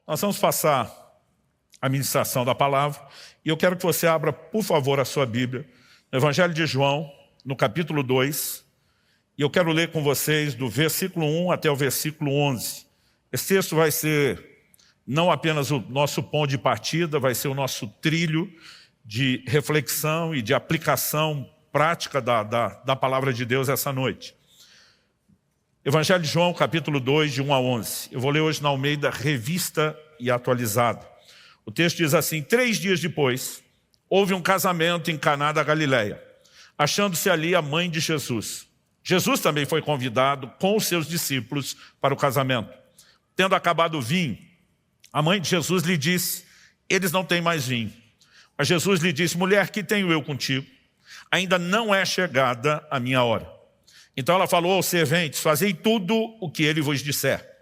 Nós vamos passar a ministração da palavra e eu quero que você abra, por favor, a sua Bíblia no Evangelho de João, no capítulo 2, e eu quero ler com vocês do versículo 1 até o versículo 11. Esse texto vai ser não apenas o nosso ponto de partida, vai ser o nosso trilho de reflexão e de aplicação prática da palavra de Deus essa noite. Evangelho de João, capítulo 2, de 1 a 11. Eu vou ler hoje na Almeida, revista e atualizada. O texto diz assim: 3 dias depois, houve um casamento em Caná da Galileia, achando-se ali a mãe de Jesus. Jesus também foi convidado com os seus discípulos para o casamento. Tendo acabado o vinho, a mãe de Jesus lhe disse: eles não têm mais vinho. Mas Jesus lhe disse: mulher, que tenho eu contigo? Ainda não é chegada a minha hora. Então ela falou aos serventes: fazei tudo o que ele vos disser.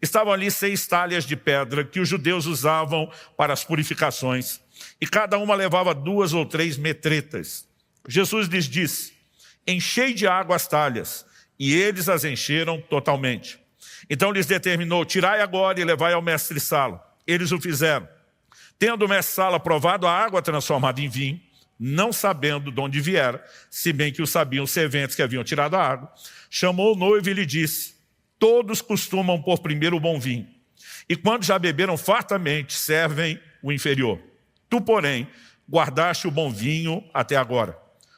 Estavam ali 6 talhas de pedra que os judeus usavam para as purificações, e cada uma levava 2 ou 3 metretas. Jesus lhes disse: enchei de água as talhas, e eles as encheram totalmente. Então lhes determinou: tirai agora e levai ao mestre-sala. Eles o fizeram. Tendo o mestre-sala provado a água transformada em vinho, não sabendo de onde viera, se bem que o sabiam os serventes que haviam tirado a água, chamou o noivo e lhe disse: todos costumam pôr primeiro o bom vinho, e quando já beberam fartamente, servem o inferior. Tu, porém, guardaste o bom vinho até agora.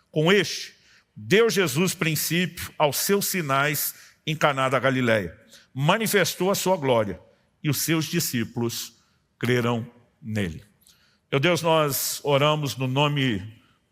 Com este, deu Jesus princípio aos seus sinais em Caná da Galileia. Manifestou a sua glória, e os seus discípulos creram nele. Meu Deus, nós oramos no nome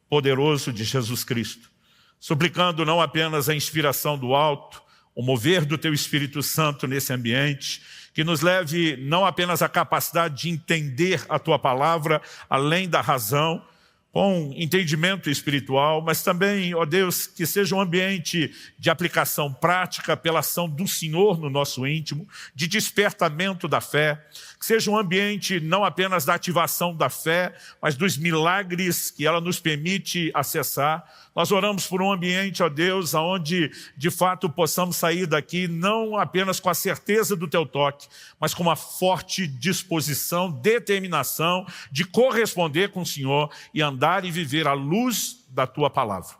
poderoso de Jesus Cristo, suplicando não apenas a inspiração do alto, o mover do Teu Espírito Santo nesse ambiente, que nos leve não apenas a capacidade de entender a Tua palavra, além da razão, com entendimento espiritual, mas também, ó Deus, que seja um ambiente de aplicação prática pela ação do Senhor no nosso íntimo, de despertamento da fé, que seja um ambiente não apenas da ativação da fé, mas dos milagres que ela nos permite acessar. Nós oramos por um ambiente, ó Deus, onde de fato possamos sair daqui não apenas com a certeza do Teu toque, mas com uma forte disposição, determinação de corresponder com o Senhor e andar e viver à luz da Tua palavra.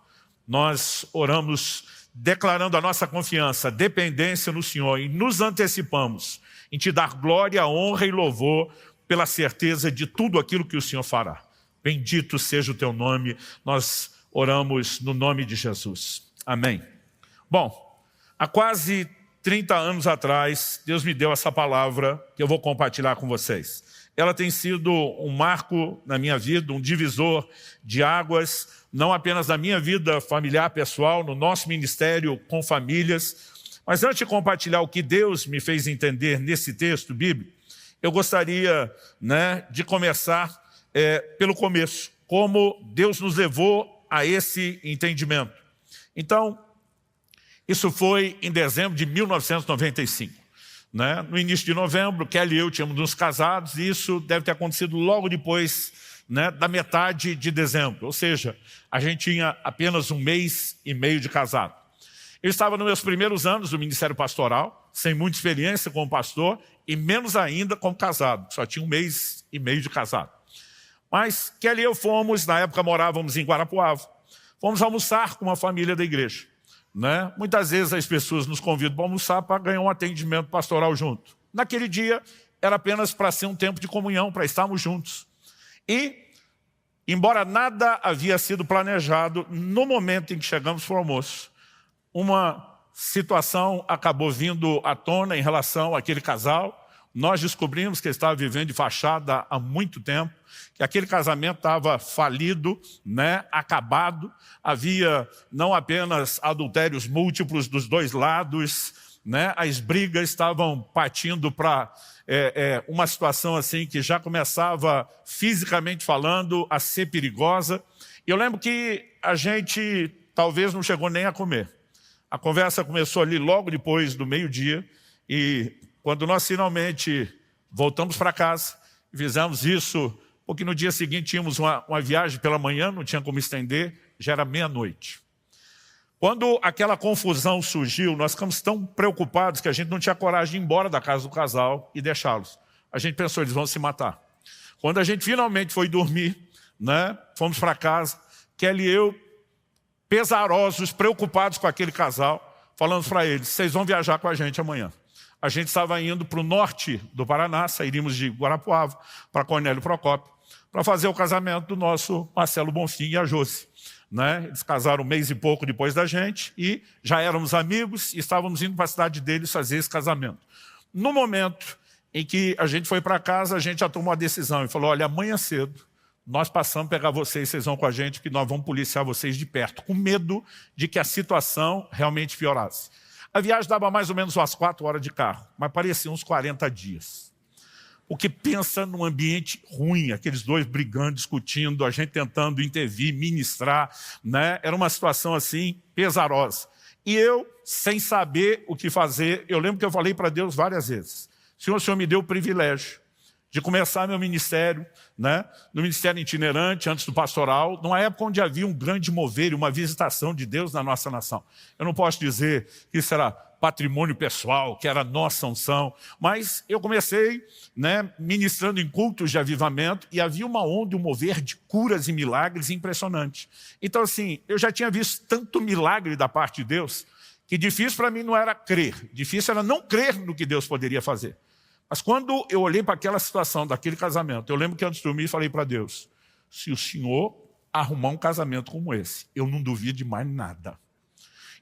Nós oramos declarando a nossa confiança, dependência no Senhor, e nos antecipamos em Te dar glória, honra e louvor pela certeza de tudo aquilo que o Senhor fará. Bendito seja o Teu nome, nós oramos no nome de Jesus. Amém. Bom, há quase 30 anos atrás, Deus me deu essa palavra que eu vou compartilhar com vocês. Ela tem sido um marco na minha vida, um divisor de águas, não apenas na minha vida familiar, pessoal, no nosso ministério com famílias. Mas antes de compartilhar o que Deus me fez entender nesse texto bíblico, eu gostaria de começar pelo começo, como Deus nos levou a esse entendimento. Então, isso foi em dezembro de 1995. No início de novembro, Kelly e eu tínhamos nos casados, e isso deve ter acontecido logo depois da metade de dezembro. Ou seja, a gente tinha apenas 1 mês e meio de casado. Eu estava nos meus primeiros anos do ministério pastoral, sem muita experiência como pastor, e menos ainda como casado. Só tinha 1 mês e meio de casado. Mas Kelly e eu fomos, na época morávamos em Guarapuava, fomos almoçar com uma família da igreja. Muitas vezes as pessoas nos convidam para almoçar para ganhar um atendimento pastoral junto. Naquele dia era apenas para ser um tempo de comunhão, para estarmos juntos. E, embora nada havia sido planejado, no momento em que chegamos para o almoço, uma situação acabou vindo à tona em relação àquele casal. Nós descobrimos que ele estava vivendo de fachada há muito tempo, que aquele casamento estava falido, acabado. Havia não apenas adultérios múltiplos dos dois lados, as brigas estavam partindo para uma situação assim que já começava, fisicamente falando, a ser perigosa. E eu lembro que a gente talvez não chegou nem a comer. A conversa começou ali logo depois do meio-dia, e quando nós finalmente voltamos para casa, fizemos isso, porque no dia seguinte tínhamos uma viagem pela manhã, não tinha como estender, já era meia-noite. Quando aquela confusão surgiu, nós ficamos tão preocupados que a gente não tinha coragem de ir embora da casa do casal e deixá-los. a gente pensou, eles vão se matar. Quando a gente finalmente foi dormir, né, fomos para casa, Kelly e eu, pesarosos, preocupados com aquele casal, falando para eles, vocês vão viajar com a gente amanhã. A gente estava indo para o norte do Paraná, sairíamos de Guarapuava para Cornélio Procópio, para fazer o casamento do nosso Marcelo Bonfim e a Josi. Né? Eles casaram um mês e pouco depois da gente e já éramos amigos e estávamos indo para a cidade deles fazer esse casamento. No momento em que a gente foi para casa, a gente já tomou a decisão e falou, olha, amanhã cedo, nós passamos a pegar vocês vão com a gente, que nós vamos policiar vocês de perto, com medo de que a situação realmente piorasse. A viagem dava mais ou menos umas 4 horas de carro, mas parecia uns 40 dias. O que pensa num ambiente ruim, aqueles dois brigando, discutindo, a gente tentando intervir, ministrar, né? Era uma situação assim, pesarosa. E eu, sem saber o que fazer, eu lembro que eu falei para Deus várias vezes, o Senhor me deu o privilégio de começar meu ministério, né? No ministério itinerante, antes do pastoral, numa época onde havia um grande mover e uma visitação de Deus na nossa nação. Eu não posso dizer que isso era patrimônio pessoal, que era nossa unção, mas eu comecei, né, ministrando em cultos de avivamento e havia uma onda, um mover de curas e milagres impressionante. Então assim, eu já tinha visto tanto milagre da parte de Deus, que difícil para mim não era crer, difícil era não crer no que Deus poderia fazer. Mas quando eu olhei para aquela situação daquele casamento, eu lembro que antes de dormir falei para Deus, se o Senhor arrumar um casamento como esse, eu não duvido de mais nada.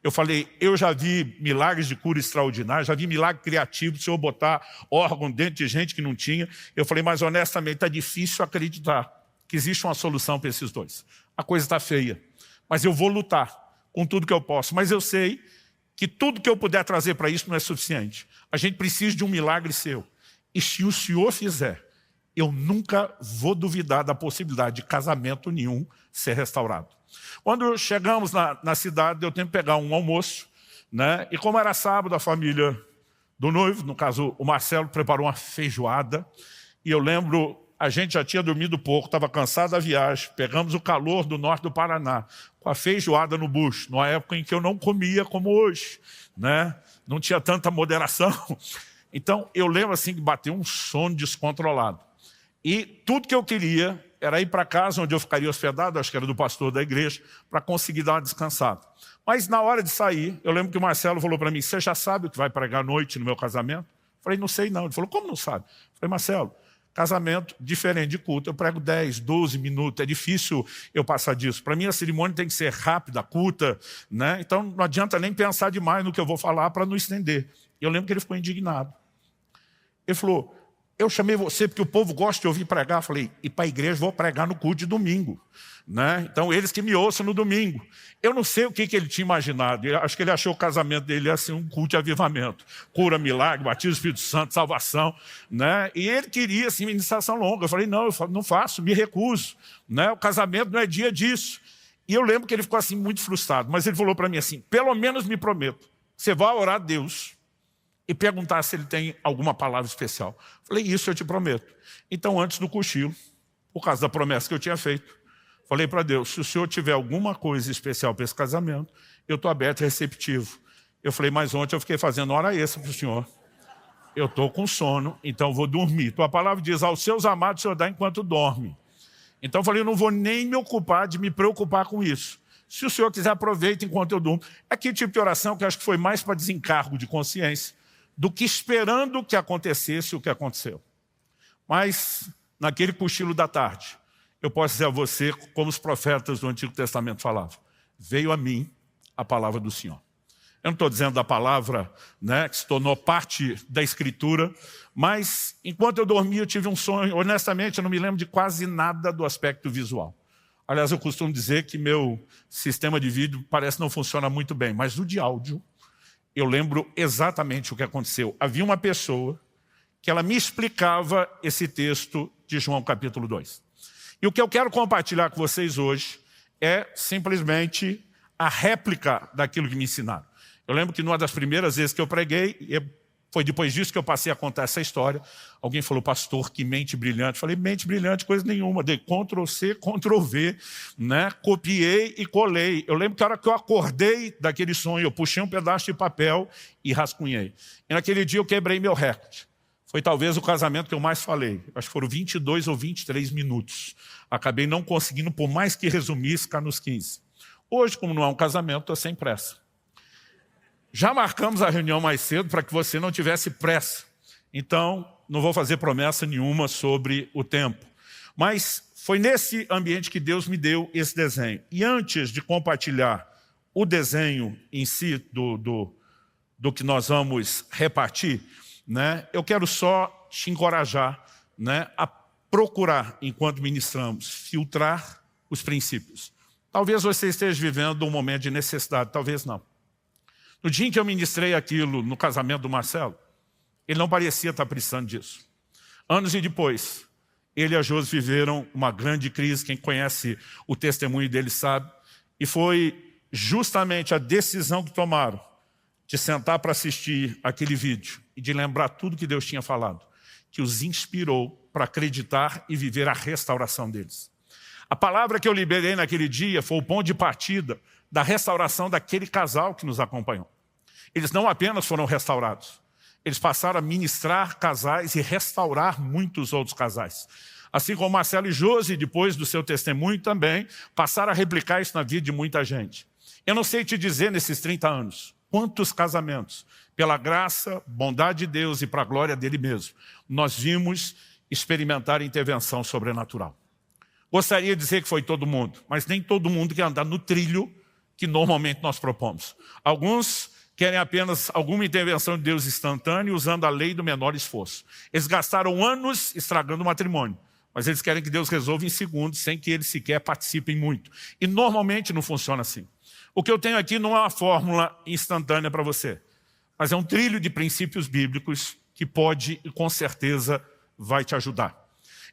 Eu falei, eu já vi milagres de cura extraordinários, já vi milagre criativo, o Senhor botar órgão dentro de gente que não tinha. Eu falei, mas honestamente está difícil acreditar que existe uma solução para esses dois. A coisa está feia, mas eu vou lutar com tudo que eu posso. Mas eu sei que tudo que eu puder trazer para isso não é suficiente. A gente precisa de um milagre seu. E se o Senhor fizer, eu nunca vou duvidar da possibilidade de casamento nenhum ser restaurado. Quando chegamos na cidade, deu tempo de pegar um almoço, né? E como era sábado, a família do noivo, no caso o Marcelo, preparou uma feijoada. E eu lembro, a gente já tinha dormido pouco, estava cansado da viagem, pegamos o calor do norte do Paraná, com a feijoada no bucho, numa época em que eu não comia como hoje, né? Não tinha tanta moderação. Então, eu lembro assim que bateu um sono descontrolado. E tudo que eu queria era ir para casa onde eu ficaria hospedado, acho que era do pastor da igreja, para conseguir dar uma descansada. Mas na hora de sair, eu lembro que o Marcelo falou para mim, você já sabe o que vai pregar à noite no meu casamento? Eu falei, não sei não. Ele falou, como não sabe? Eu falei, Marcelo, casamento diferente de culto, eu prego 10, 12 minutos, é difícil eu passar disso. Para mim a cerimônia tem que ser rápida, curta, né? Então não adianta nem pensar demais no que eu vou falar para não estender. Eu lembro que ele ficou indignado. Ele falou, eu chamei você porque o povo gosta de ouvir pregar. Eu falei, e para a igreja vou pregar no culto de domingo. Né? Então eles que me ouçam no domingo. Eu não sei o que ele tinha imaginado. Eu acho que ele achou o casamento dele assim, um culto de avivamento. Cura, milagre, batismo do Espírito Santo, salvação. Né? E ele queria assim, ministração longa. Eu falei, não, eu não faço, me recuso. Né? O casamento não é dia disso. E eu lembro que ele ficou assim muito frustrado. Mas ele falou para mim assim, pelo menos me prometo, você vai orar a Deus e perguntar se ele tem alguma palavra especial. Falei, isso eu te prometo. Então, antes do cochilo, por causa da promessa que eu tinha feito, falei para Deus, se o Senhor tiver alguma coisa especial para esse casamento, eu estou aberto e receptivo. Eu falei, mas ontem eu fiquei fazendo hora extra para o Senhor. Eu estou com sono, então vou dormir. Tua palavra diz, aos seus amados o Senhor dá enquanto dorme. Então eu falei, eu não vou nem me ocupar de me preocupar com isso. Se o Senhor quiser, aproveita enquanto eu durmo. É aquele tipo de oração que eu acho que foi mais para desencargo de consciência, do que esperando que acontecesse o que aconteceu. Mas, naquele cochilo da tarde, eu posso dizer a você, como os profetas do Antigo Testamento falavam, veio a mim a palavra do Senhor. Eu não estou dizendo da palavra, né, que se tornou parte da Escritura, mas, enquanto eu dormia, eu tive um sonho. Honestamente, eu não me lembro de quase nada do aspecto visual. Aliás, eu costumo dizer que meu sistema de vídeo parece não funciona muito bem, mas o de áudio, eu lembro exatamente o que aconteceu. Havia uma pessoa que ela me explicava esse texto de João capítulo 2. E o que eu quero compartilhar com vocês hoje é simplesmente a réplica daquilo que me ensinaram. Eu lembro que numa das primeiras vezes que eu preguei, foi depois disso que eu passei a contar essa história, alguém falou, pastor, que mente brilhante. Eu falei, mente brilhante, coisa nenhuma. Dei Ctrl+C, Ctrl+V, né? Copiei e colei. Eu lembro que a hora que eu acordei daquele sonho, eu puxei um pedaço de papel e rascunhei. E naquele dia eu quebrei meu recorde. Foi talvez o casamento que eu mais falei. Acho que foram 22 ou 23 minutos. Acabei não conseguindo, por mais que resumisse, ficar nos 15. Hoje, como não é um casamento, estou sem pressa. Já marcamos a reunião mais cedo para que você não tivesse pressa. Então, não vou fazer promessa nenhuma sobre o tempo. Mas foi nesse ambiente que Deus me deu esse desenho. E antes de compartilhar o desenho em si do que nós vamos repartir, né, eu quero só te encorajar, né, a procurar, enquanto ministramos, filtrar os princípios. Talvez você esteja vivendo um momento de necessidade, talvez não. No dia em que eu ministrei aquilo no casamento do Marcelo, ele não parecia estar precisando disso. Anos e depois, ele e a Josi viveram uma grande crise. Quem conhece o testemunho dele sabe. E foi justamente a decisão que tomaram de sentar para assistir aquele vídeo e de lembrar tudo que Deus tinha falado, que os inspirou para acreditar e viver a restauração deles. A palavra que eu liberei naquele dia foi o ponto de partida da restauração daquele casal que nos acompanhou. Eles não apenas foram restaurados, eles passaram a ministrar casais e restaurar muitos outros casais. Assim como Marcelo e Josi, depois do seu testemunho também, passaram a replicar isso na vida de muita gente. Eu não sei te dizer nesses 30 anos, quantos casamentos, pela graça, bondade de Deus e para a glória dele mesmo, nós vimos experimentar intervenção sobrenatural. Gostaria de dizer que foi todo mundo, mas nem todo mundo quer andar no trilho que normalmente nós propomos. Alguns querem apenas alguma intervenção de Deus instantânea usando a lei do menor esforço. Eles gastaram anos estragando o matrimônio, mas eles querem que Deus resolva em segundos, sem que eles sequer participem muito. E normalmente não funciona assim. O que eu tenho aqui não é uma fórmula instantânea para você, mas é um trilho de princípios bíblicos que pode e com certeza vai te ajudar.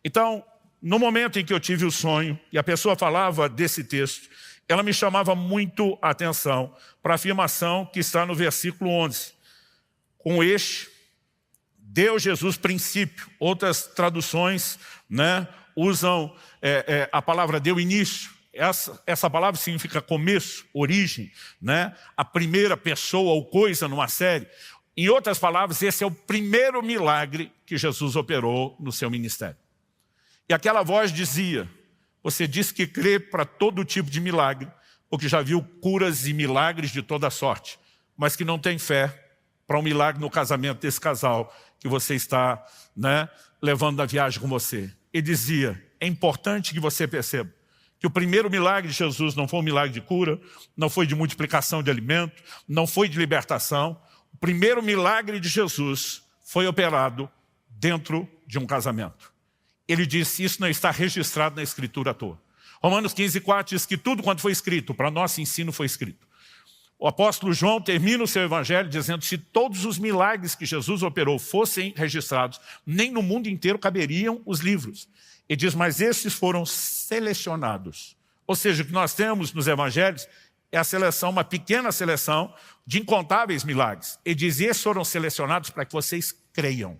Então, no momento em que eu tive o sonho e a pessoa falava desse texto, ela me chamava muito a atenção para a afirmação que está no versículo 11. Com este, deu Jesus princípio. Outras traduções, né, usam a palavra deu início. Essa palavra significa começo, origem, né? A primeira pessoa ou coisa numa série. Em outras palavras, esse é o primeiro milagre que Jesus operou no seu ministério. E aquela voz dizia, você diz que crê para todo tipo de milagre, porque já viu curas e milagres de toda sorte, mas que não tem fé para um milagre no casamento desse casal que você está, né, levando na viagem com você. Ele dizia, é importante que você perceba que o primeiro milagre de Jesus não foi um milagre de cura, não foi de multiplicação de alimento, não foi de libertação. O primeiro milagre de Jesus foi operado dentro de um casamento. Ele disse, isso não está registrado na Escritura à toa. Romanos 15:4 diz que tudo quanto foi escrito, para nosso ensino foi escrito. O apóstolo João termina o seu evangelho dizendo, se todos os milagres que Jesus operou fossem registrados, nem no mundo inteiro caberiam os livros. Ele diz, mas esses foram selecionados. Ou seja, o que nós temos nos evangelhos é a seleção, uma pequena seleção de incontáveis milagres. Ele diz, esses foram selecionados para que vocês creiam.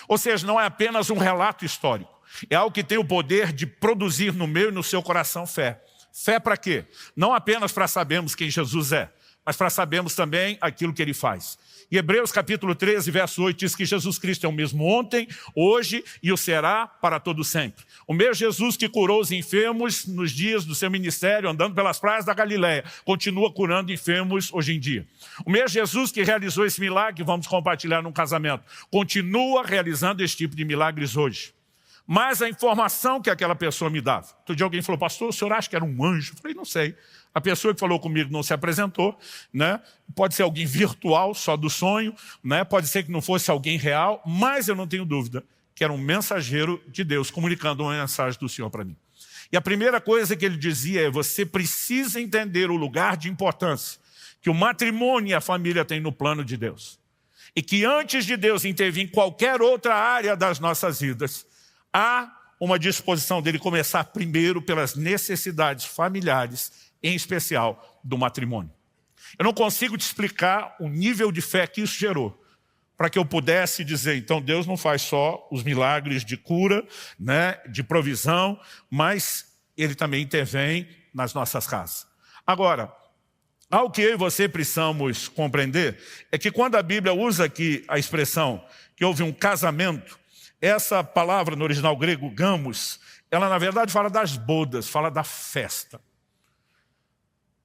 Ou seja, não é apenas um relato histórico. É algo que tem o poder de produzir no meu e no seu coração fé. Fé para quê? Não apenas para sabermos quem Jesus é, mas para sabermos também aquilo que ele faz. E Hebreus capítulo 13, verso 8 diz que Jesus Cristo é o mesmo ontem, hoje e o será para todo sempre. O mesmo Jesus que curou os enfermos nos dias do seu ministério, andando pelas praias da Galileia, continua curando enfermos hoje em dia. O mesmo Jesus que realizou esse milagre, que vamos compartilhar num casamento, continua realizando esse tipo de milagres hoje. Mas a informação que aquela pessoa me dava. Outro dia alguém falou, pastor, o senhor acha que era um anjo? Eu falei, não sei. A pessoa que falou comigo não se apresentou, né? Pode ser alguém virtual, só do sonho, né? Pode ser que não fosse alguém real, mas eu não tenho dúvida que era um mensageiro de Deus comunicando uma mensagem do Senhor para mim. E a primeira coisa que ele dizia é, você precisa entender o lugar de importância que o matrimônio e a família têm no plano de Deus. E que antes de Deus intervir em qualquer outra área das nossas vidas, há uma disposição dele começar primeiro pelas necessidades familiares, em especial do matrimônio. Eu não consigo te explicar o nível de fé que isso gerou, para que eu pudesse dizer, então Deus não faz só os milagres de cura, né, de provisão, mas Ele também intervém nas nossas casas. Agora, Algo que eu e você precisamos compreender é que quando a Bíblia usa aqui a expressão que houve um casamento, essa palavra no original grego, gamos, ela na verdade fala das bodas, fala da festa.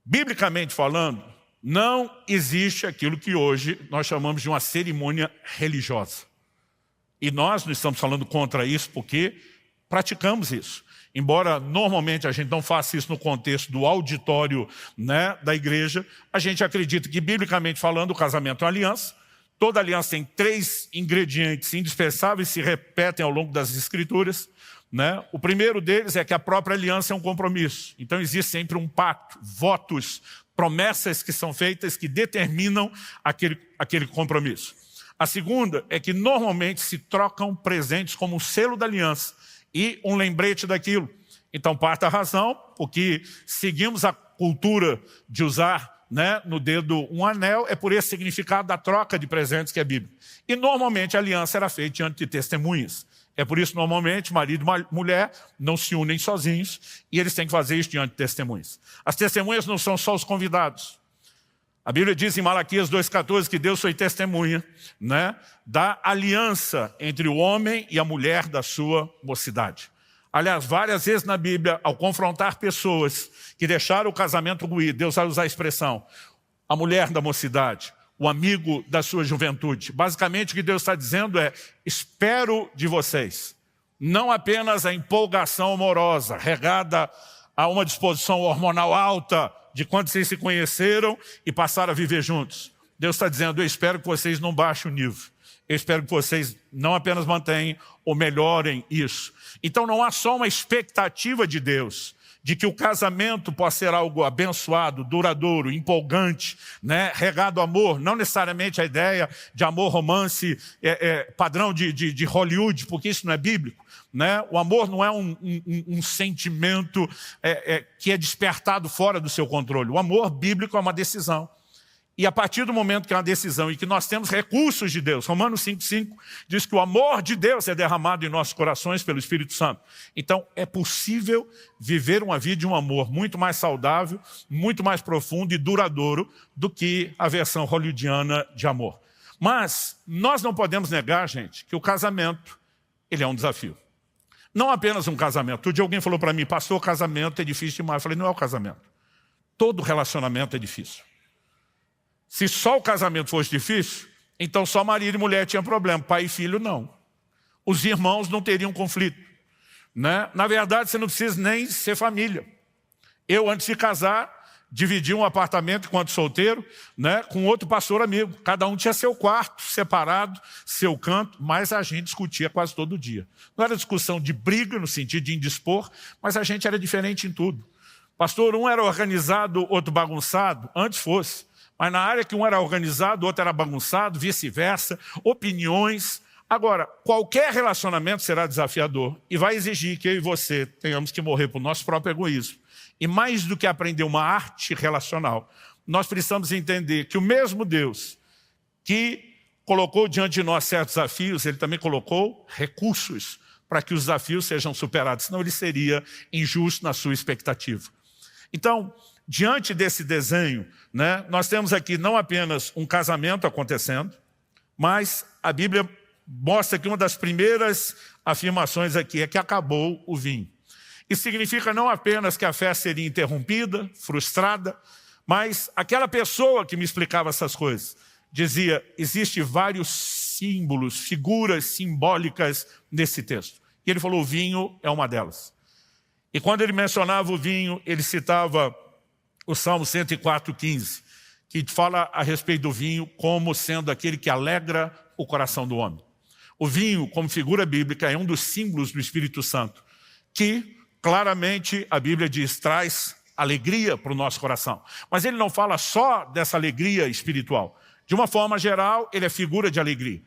Biblicamente falando, não existe aquilo que hoje nós chamamos de uma cerimônia religiosa. E nós não estamos falando contra isso porque praticamos isso. Embora normalmente a gente não faça isso no contexto do auditório, né, da igreja, a gente acredita que, biblicamente falando, o casamento é uma aliança. Toda aliança tem 3 ingredientes indispensáveis, se repetem ao longo das Escrituras. Né? O primeiro deles é que a própria aliança é um compromisso. Então existe sempre um pacto, votos, promessas que são feitas que determinam aquele compromisso. A segunda é que normalmente se trocam presentes como um selo da aliança e um lembrete daquilo. Então parte da razão, porque seguimos a cultura de usar, né, no dedo um anel, é por esse significado da troca de presentes que é bíblico. E normalmente a aliança era feita diante de testemunhas. É por isso, normalmente, marido e mulher não se unem sozinhos e eles têm que fazer isso diante de testemunhas. As testemunhas não são só os convidados. A Bíblia diz em Malaquias 2,14 que Deus foi testemunha, né, da aliança entre o homem e a mulher da sua mocidade. Aliás, várias vezes na Bíblia, ao confrontar pessoas que deixaram o casamento ruir, Deus vai usar a expressão, a mulher da mocidade, o amigo da sua juventude. Basicamente o que Deus está dizendo é, espero de vocês, não apenas a empolgação amorosa, regada a uma disposição hormonal alta, de quando vocês se conheceram e passaram a viver juntos. Deus está dizendo, eu espero que vocês não baixem o nível. Eu espero que vocês não apenas mantenham ou melhorem isso. Então não há só uma expectativa de Deus, de que o casamento possa ser algo abençoado, duradouro, empolgante, né? Regado a amor, não necessariamente a ideia de amor romance padrão de Hollywood, porque isso não é bíblico. Né? O amor não é um sentimento que é despertado fora do seu controle. O amor bíblico é uma decisão. E a partir do momento que é uma decisão e que nós temos recursos de Deus, Romanos 5,5 diz que o amor de Deus é derramado em nossos corações pelo Espírito Santo. Então é possível viver uma vida de um amor muito mais saudável, muito mais profundo e duradouro do que a versão hollywoodiana de amor. Mas nós não podemos negar, gente, que o casamento ele é um desafio. Não apenas um casamento. Outro dia alguém falou para mim, pastor, casamento é difícil demais. Eu falei, não é o casamento. Todo relacionamento é difícil. Se só o casamento fosse difícil, então só marido e mulher tinham problema, pai e filho não. Os irmãos não teriam conflito. Né? Na verdade, você não precisa nem ser família. Eu, antes de casar, dividi um apartamento enquanto solteiro, né, com outro pastor amigo. Cada um tinha seu quarto, separado, seu canto, mas a gente discutia quase todo dia. Não era discussão de briga, no sentido de indispor, mas a gente era diferente em tudo. Pastor, um era organizado, outro bagunçado, antes fosse. Mas na área que um era organizado, o outro era bagunçado, vice-versa, opiniões. Agora, qualquer relacionamento será desafiador e vai exigir que eu e você tenhamos que morrer para o nosso próprio egoísmo. E mais do que aprender uma arte relacional, nós precisamos entender que o mesmo Deus que colocou diante de nós certos desafios, Ele também colocou recursos para que os desafios sejam superados, senão Ele seria injusto na sua expectativa. Então, diante desse desenho, né, nós temos aqui não apenas um casamento acontecendo, mas a Bíblia mostra que uma das primeiras afirmações aqui é que acabou o vinho. Isso significa não apenas que a festa seria interrompida, frustrada, mas aquela pessoa que me explicava essas coisas dizia, existem vários símbolos, figuras simbólicas nesse texto. E ele falou, o vinho é uma delas. E quando ele mencionava o vinho, ele citava o Salmo 104,15, que fala a respeito do vinho como sendo aquele que alegra o coração do homem. O vinho, como figura bíblica, é um dos símbolos do Espírito Santo, que claramente a Bíblia diz, traz alegria para o nosso coração. Mas ele não fala só dessa alegria espiritual. De uma forma geral, ele é figura de alegria.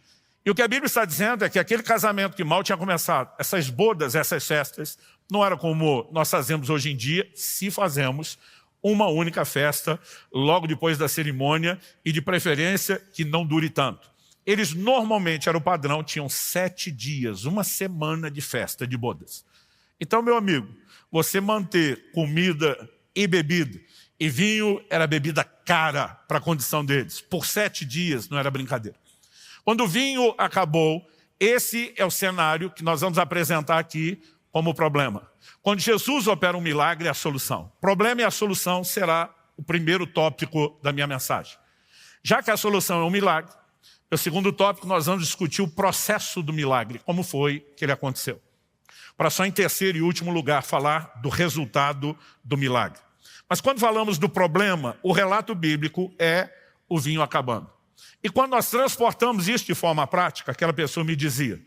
E o que a Bíblia está dizendo é que aquele casamento que mal tinha começado, essas bodas, essas festas, não era como nós fazemos hoje em dia, se fazemos uma única festa logo depois da cerimônia e de preferência que não dure tanto. Eles normalmente, era o padrão, tinham 7 dias, uma semana de festa, de bodas. Então, meu amigo, você manter comida e bebida E vinho era bebida cara para a condição deles. Por 7 dias, não era brincadeira. Quando o vinho acabou, esse é o cenário que nós vamos apresentar aqui como problema. Quando Jesus opera um milagre, é a solução. O problema e a solução será o primeiro tópico da minha mensagem. Já que a solução é um milagre, no segundo tópico nós vamos discutir o processo do milagre, como foi que ele aconteceu. Para só em terceiro e último lugar falar do resultado do milagre. Mas quando falamos do problema, o relato bíblico é o vinho acabando. E quando nós transportamos isso de forma prática, aquela pessoa me dizia,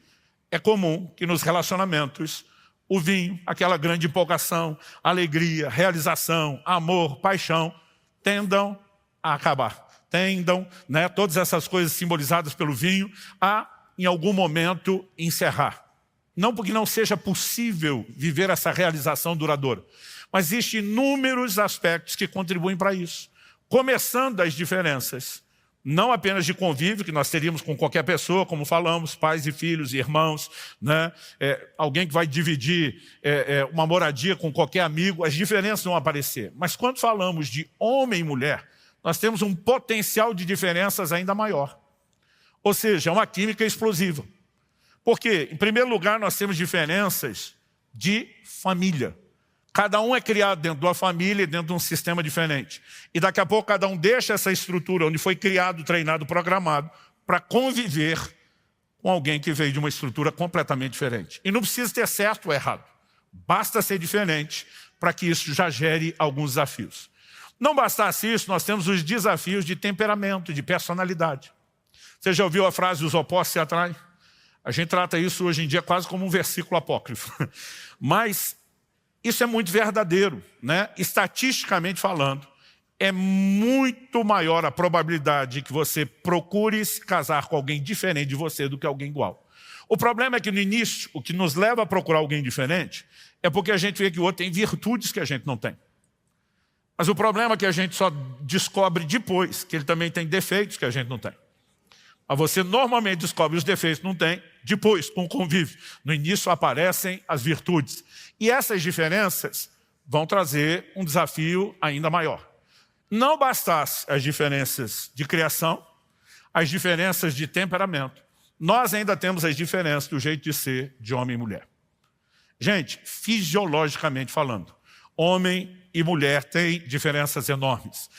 é comum que nos relacionamentos o vinho, aquela grande empolgação, alegria, realização, amor, paixão, tendam a acabar. Tendam, todas essas coisas simbolizadas pelo vinho, a, em algum momento, encerrar. Não porque não seja possível viver essa realização duradoura, mas existem inúmeros aspectos que contribuem para isso. Começando as diferenças, não apenas de convívio, que nós teríamos com qualquer pessoa, como falamos, pais e filhos, irmãos, alguém que vai dividir uma moradia com qualquer amigo, as diferenças vão aparecer. Mas quando falamos de homem e mulher, nós temos um potencial de diferenças ainda maior. Ou seja, é uma química explosiva. Por quê? Em primeiro lugar, nós temos diferenças de família. Cada um é criado dentro de uma família, dentro de um sistema diferente. E daqui a pouco cada um deixa essa estrutura onde foi criado, treinado, programado, para conviver com alguém que veio de uma estrutura completamente diferente. E não precisa ter certo ou errado. Basta ser diferente para que isso já gere alguns desafios. Não bastasse isso, nós temos os desafios de temperamento, de personalidade. Você já ouviu a frase, os opostos se atraem? A gente trata isso hoje em dia quase como um versículo apócrifo. Mas isso é muito verdadeiro, Estatisticamente falando, é muito maior a probabilidade de que você procure se casar com alguém diferente de você do que alguém igual. O problema é que no início, o que nos leva a procurar alguém diferente é porque a gente vê que o outro tem virtudes que a gente não tem. Mas o problema é que a gente só descobre depois que ele também tem defeitos que a gente não tem. Mas você normalmente descobre os defeitos que não tem depois, com o convívio. No início aparecem as virtudes. E essas diferenças vão trazer um desafio ainda maior. Não bastasse as diferenças de criação, as diferenças de temperamento, nós ainda temos as diferenças do jeito de ser de homem e mulher. Gente, fisiologicamente falando, homem e mulher têm diferenças enormes.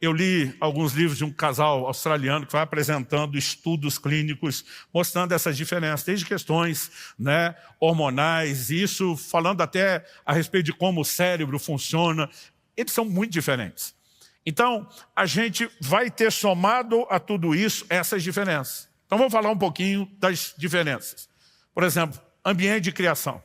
Eu li alguns livros de um casal australiano que vai apresentando estudos clínicos, mostrando essas diferenças, desde questões hormonais, isso falando até a respeito de como o cérebro funciona. Eles são muito diferentes. Então, a gente vai ter somado a tudo isso essas diferenças. Então, vamos falar um pouquinho das diferenças. Por exemplo, ambiente de criação.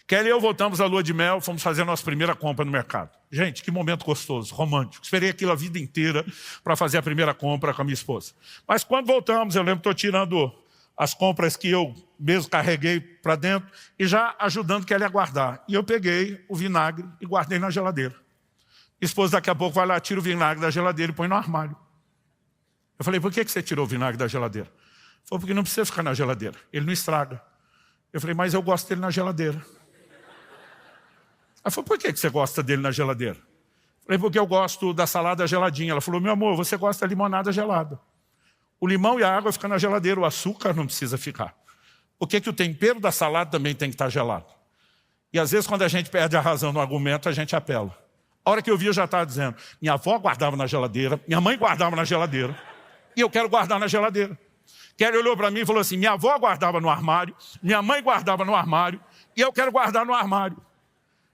Kelly e eu voltamos à lua de mel, fomos fazer a nossa primeira compra no mercado. Gente, que momento gostoso, romântico. Esperei aquilo a vida inteira para fazer a primeira compra com a minha esposa. Mas quando voltamos, eu lembro que estou tirando as compras que eu mesmo carreguei para dentro e já ajudando Kelly a guardar. E eu peguei o vinagre e guardei na geladeira. A esposa daqui a pouco vai lá, tira o vinagre da geladeira e põe no armário. Eu falei, por que você tirou o vinagre da geladeira? Ele falou, porque não precisa ficar na geladeira, ele não estraga. Eu falei, mas eu gosto dele na geladeira. Ela falou, por que você gosta dele na geladeira? Eu falei, porque eu gosto da salada geladinha. Ela falou, meu amor, você gosta da limonada gelada. O limão e a água ficam na geladeira, o açúcar não precisa ficar. Por que o tempero da salada também tem que estar gelado? E às vezes quando a gente perde a razão no argumento, a gente apela. A hora que eu vi, eu já estava dizendo, minha avó guardava na geladeira, minha mãe guardava na geladeira, e eu quero guardar na geladeira. Kelly olhou para mim e falou assim, minha avó guardava no armário, minha mãe guardava no armário, e eu quero guardar no armário.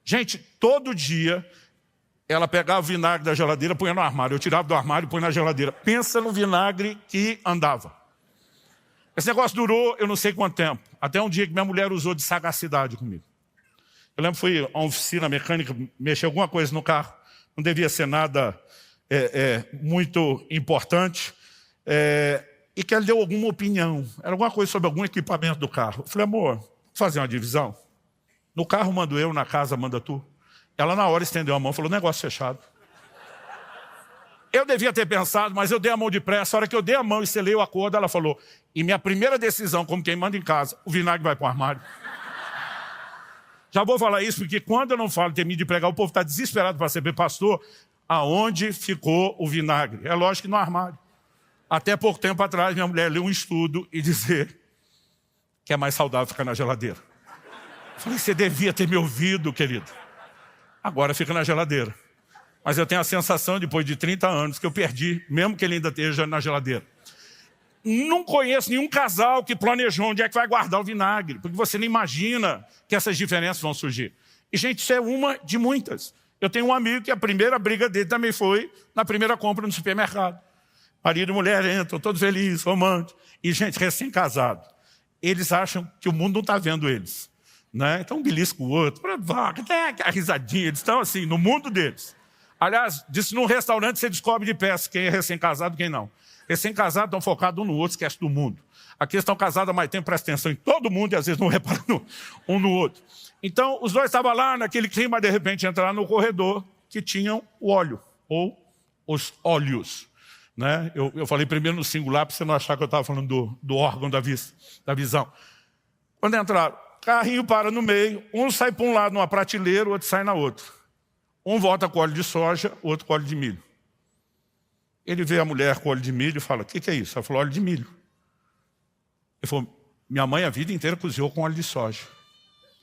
Gente, todo dia ela pegava o vinagre da geladeira e punha no armário. Eu tirava do armário e punha na geladeira. Pensa no vinagre que andava. Esse negócio durou eu não sei quanto tempo. Até um dia que minha mulher usou de sagacidade comigo. Eu lembro que fui a uma oficina mecânica, mexer alguma coisa no carro. Não devia ser nada muito importante. E que ela deu alguma opinião. Era alguma coisa sobre algum equipamento do carro. Eu falei, amor, vou fazer uma divisão. No carro mando eu, na casa manda tu. Ela na hora estendeu a mão e falou, negócio fechado. Eu devia ter pensado, mas eu dei a mão depressa. A hora que eu dei a mão e selei o acordo, ela falou, e minha primeira decisão, como quem manda em casa, o vinagre vai para o armário. Já vou falar isso, porque quando eu não falo, termino de pregar, o povo está desesperado para saber, pastor, aonde ficou o vinagre? É lógico que no armário. Até pouco tempo atrás, minha mulher leu um estudo e dizer que é mais saudável ficar na geladeira. Eu falei, você devia ter me ouvido, querido. Agora fica na geladeira. Mas eu tenho a sensação, depois de 30 anos, que eu perdi, mesmo que ele ainda esteja na geladeira. Não conheço nenhum casal que planejou onde é que vai guardar o vinagre, porque você não imagina que essas diferenças vão surgir. E, gente, isso é uma de muitas. Eu tenho um amigo que a primeira briga dele também foi na primeira compra no supermercado. Marido e mulher entram, todos felizes, românticos. E, gente, recém-casado. Eles acham que o mundo não está vendo eles. Né? Então, um belisco o outro, a risadinha. Eles estão assim, no mundo deles. Aliás, disse num restaurante você descobre de peça quem é recém-casado e quem não. Recém-casados estão focados um no outro, esquece do mundo. Aqui estão casados há mais tempo, presta atenção em todo mundo e às vezes não reparam um no outro. Então, os dois estavam lá naquele clima, de repente entraram no corredor que tinham o óleo, ou os óleos. Né? Eu falei primeiro no singular para você não achar que eu estava falando do órgão da vista, da visão. Quando entraram, carrinho para no meio, um sai para um lado numa prateleira, o outro sai na outra. Um volta com óleo de soja, o outro com óleo de milho. Ele vê a mulher com óleo de milho e fala, o que é isso? Ela falou, óleo de milho. Ele falou, minha mãe a vida inteira cozinhou com óleo de soja.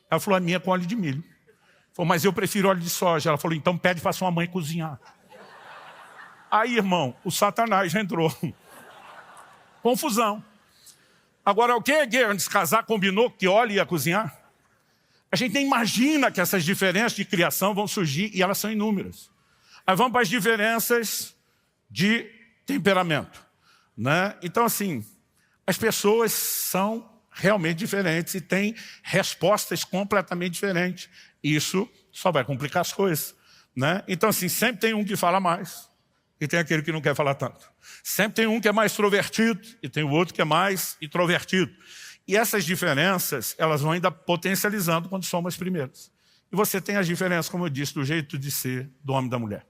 Ela falou, a minha com óleo de milho. Ele falou, mas eu prefiro óleo de soja. Ela falou, então pede para sua mãe cozinhar. Aí, irmão, o Satanás já entrou. Confusão. Agora, alguém antes de casar combinou que óleo ia cozinhar? A gente nem imagina que essas diferenças de criação vão surgir e elas são inúmeras. Aí vamos para as diferenças de temperamento. Né? Então, assim, as pessoas são realmente diferentes e têm respostas completamente diferentes. Isso só vai complicar as coisas. Né? Então, assim, sempre tem um que fala mais e tem aquele que não quer falar tanto. Sempre tem um que é mais extrovertido e tem o outro que é mais introvertido. E essas diferenças, elas vão ainda potencializando quando somos as primeiras. E você tem as diferenças, como eu disse, do jeito de ser do homem e da mulher.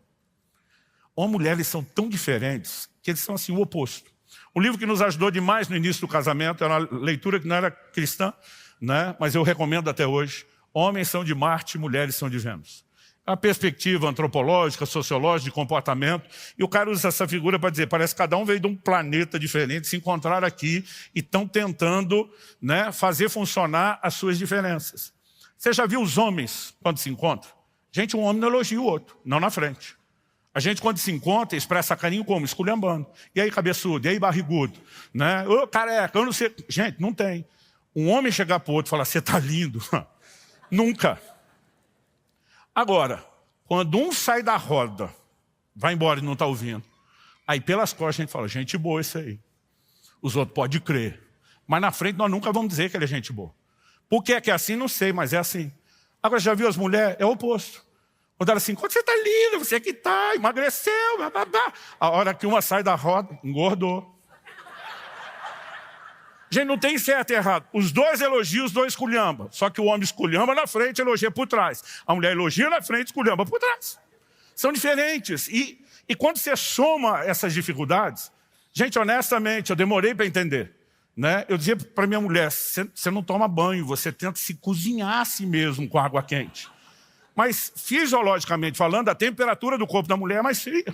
Homem e mulher, eles são tão diferentes que eles são assim, o oposto. Um livro que nos ajudou demais no início do casamento, era uma leitura que não era cristã, né? Mas eu recomendo até hoje. Homens são de Marte, mulheres são de Vênus. É uma perspectiva antropológica, sociológica, de comportamento. E o cara usa essa figura para dizer, parece que cada um veio de um planeta diferente, se encontraram aqui e estão tentando, né, fazer funcionar as suas diferenças. Você já viu os homens quando se encontram? Gente, um homem não elogia o outro, não na frente. A gente, quando se encontra, expressa carinho como? Esculhambando. E aí, cabeçudo? E aí, barrigudo? Né? Ô, careca, eu não sei. Gente, não tem. Um homem chegar para o outro e falar, você está lindo. Nunca. Agora, quando um sai da roda, vai embora e não está ouvindo, aí pelas costas a gente fala, gente boa isso aí. Os outros podem crer. Mas na frente nós nunca vamos dizer que ele é gente boa. Por que é assim? Não sei, mas é assim. Agora, já viu as mulheres? É o oposto. Quando ela assim, quando você está linda, você que está, emagreceu, blá, blá, blá. A hora que uma sai da roda, engordou. Gente, não tem certo e errado. Os dois elogiam, os dois esculhambam. Só que o homem esculhamba na frente, elogia por trás. A mulher elogia na frente, esculhamba por trás. São diferentes. E quando você soma essas dificuldades, gente, honestamente, eu demorei para entender. Né? Eu dizia para minha mulher, você não toma banho, você tenta se cozinhar a si mesmo com água quente. Mas, fisiologicamente falando, a temperatura do corpo da mulher é mais fria.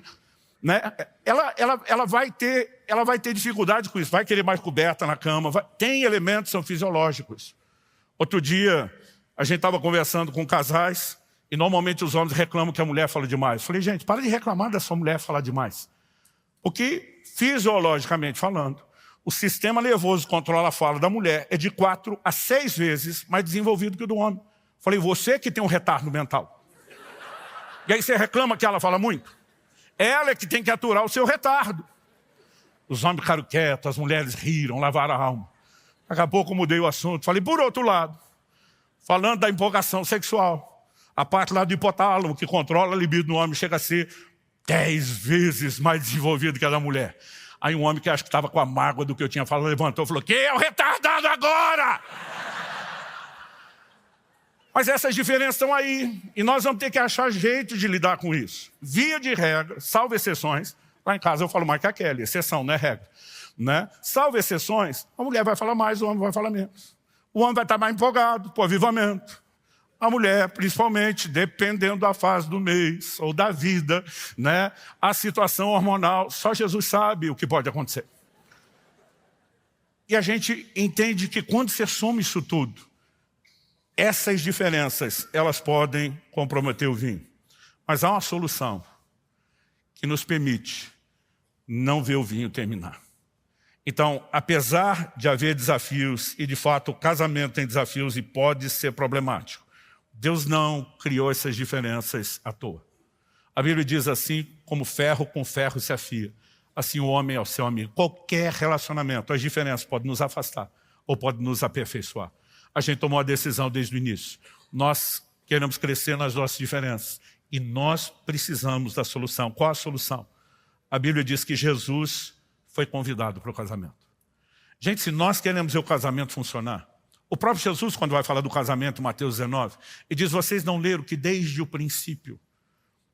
Né? Ela vai ter dificuldade com isso, vai querer mais coberta na cama, tem elementos que são fisiológicos. Outro dia, a gente estava conversando com casais e normalmente os homens reclamam que a mulher fala demais. Eu falei, gente, para de reclamar da sua mulher falar demais. Porque, fisiologicamente falando, o sistema nervoso que controla a fala da mulher é de 4 a 6 vezes mais desenvolvido que o do homem. Eu falei, você que tem um retardo mental. E aí você reclama que ela fala muito? Ela é que tem que aturar o seu retardo. Os homens ficaram quietos, as mulheres riram, lavaram a alma. Daqui a pouco eu mudei o assunto. Falei, por outro lado, falando da empolgação sexual, a parte lá do hipotálamo, que controla a libido no homem, chega a ser 10 vezes mais desenvolvido que a da mulher. Aí um homem que acho que estava com a mágoa do que eu tinha falado, levantou e falou, quem é o retardado agora? Mas essas diferenças estão aí, e nós vamos ter que achar jeito de lidar com isso. Via de regra, salvo exceções, lá em casa eu falo mais que a Kelly, exceção, não é regra. Né? Salvo exceções, a mulher vai falar mais, o homem vai falar menos. O homem vai estar mais empolgado, por avivamento. A mulher, principalmente, dependendo da fase do mês ou da vida, né? A situação hormonal, só Jesus sabe o que pode acontecer. E a gente entende que quando você soma isso tudo, essas diferenças, elas podem comprometer o vinho. Mas há uma solução que nos permite não ver o vinho terminar. Então, apesar de haver desafios, e de fato o casamento tem desafios e pode ser problemático, Deus não criou essas diferenças à toa. A Bíblia diz assim, como ferro com ferro se afia, assim o homem é o seu amigo. Qualquer relacionamento, as diferenças podem nos afastar ou podem nos aperfeiçoar. A gente tomou a decisão desde o início. Nós queremos crescer nas nossas diferenças e nós precisamos da solução. Qual a solução? A Bíblia diz que Jesus foi convidado para o casamento. Gente, se nós queremos ver o casamento funcionar, o próprio Jesus, quando vai falar do casamento, Mateus 19, ele diz, vocês não leram que desde o princípio,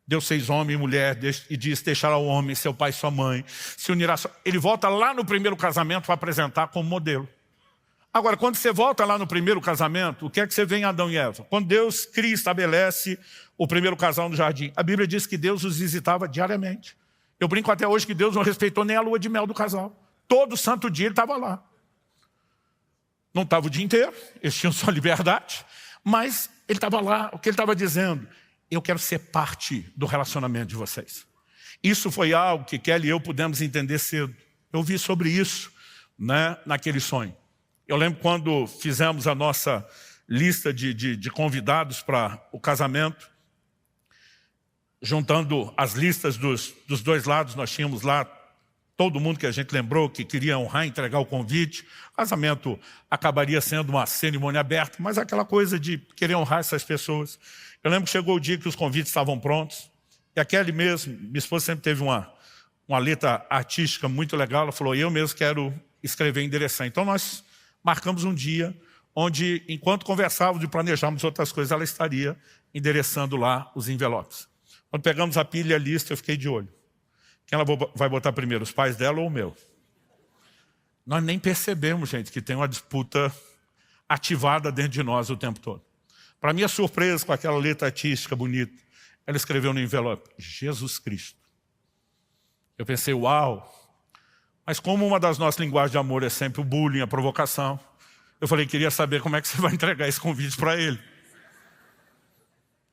Deus fez homem e mulher, e diz, deixará o homem, seu pai e sua mãe, se unirá. Ele volta lá no primeiro casamento para apresentar como modelo. Agora, quando você volta lá no primeiro casamento, o que é que você vê em Adão e Eva? Quando Deus cria e estabelece o primeiro casal no jardim, a Bíblia diz que Deus os visitava diariamente. Eu brinco até hoje que Deus não respeitou nem a lua de mel do casal. Todo santo dia ele estava lá. Não estava o dia inteiro, eles tinham sua liberdade, mas ele estava lá, o que ele estava dizendo? Eu quero ser parte do relacionamento de vocês. Isso foi algo que Kelly e eu pudemos entender cedo. Eu vi sobre isso, né, naquele sonho. Eu lembro quando fizemos a nossa lista de convidados para o casamento, juntando as listas dos dois lados, nós tínhamos lá todo mundo que a gente lembrou que queria honrar, entregar o convite. O casamento acabaria sendo uma cerimônia aberta, mas aquela coisa de querer honrar essas pessoas. Eu lembro que chegou o dia que os convites estavam prontos, e a Kelly mesmo, minha esposa sempre teve uma letra artística muito legal, ela falou, eu mesmo quero escrever e endereçar. Então nós marcamos um dia onde, enquanto conversávamos e planejávamos outras coisas, ela estaria endereçando lá os envelopes. Quando pegamos a pilha e a lista, eu fiquei de olho. Quem ela vai botar primeiro, os pais dela ou o meu? Nós nem percebemos, gente, que tem uma disputa ativada dentro de nós o tempo todo. Para minha surpresa, com aquela letra artística bonita, ela escreveu no envelope, Jesus Cristo. Eu pensei, uau! Mas como uma das nossas linguagens de amor é sempre o bullying, a provocação, eu falei, queria saber como é que você vai entregar esse convite para ele.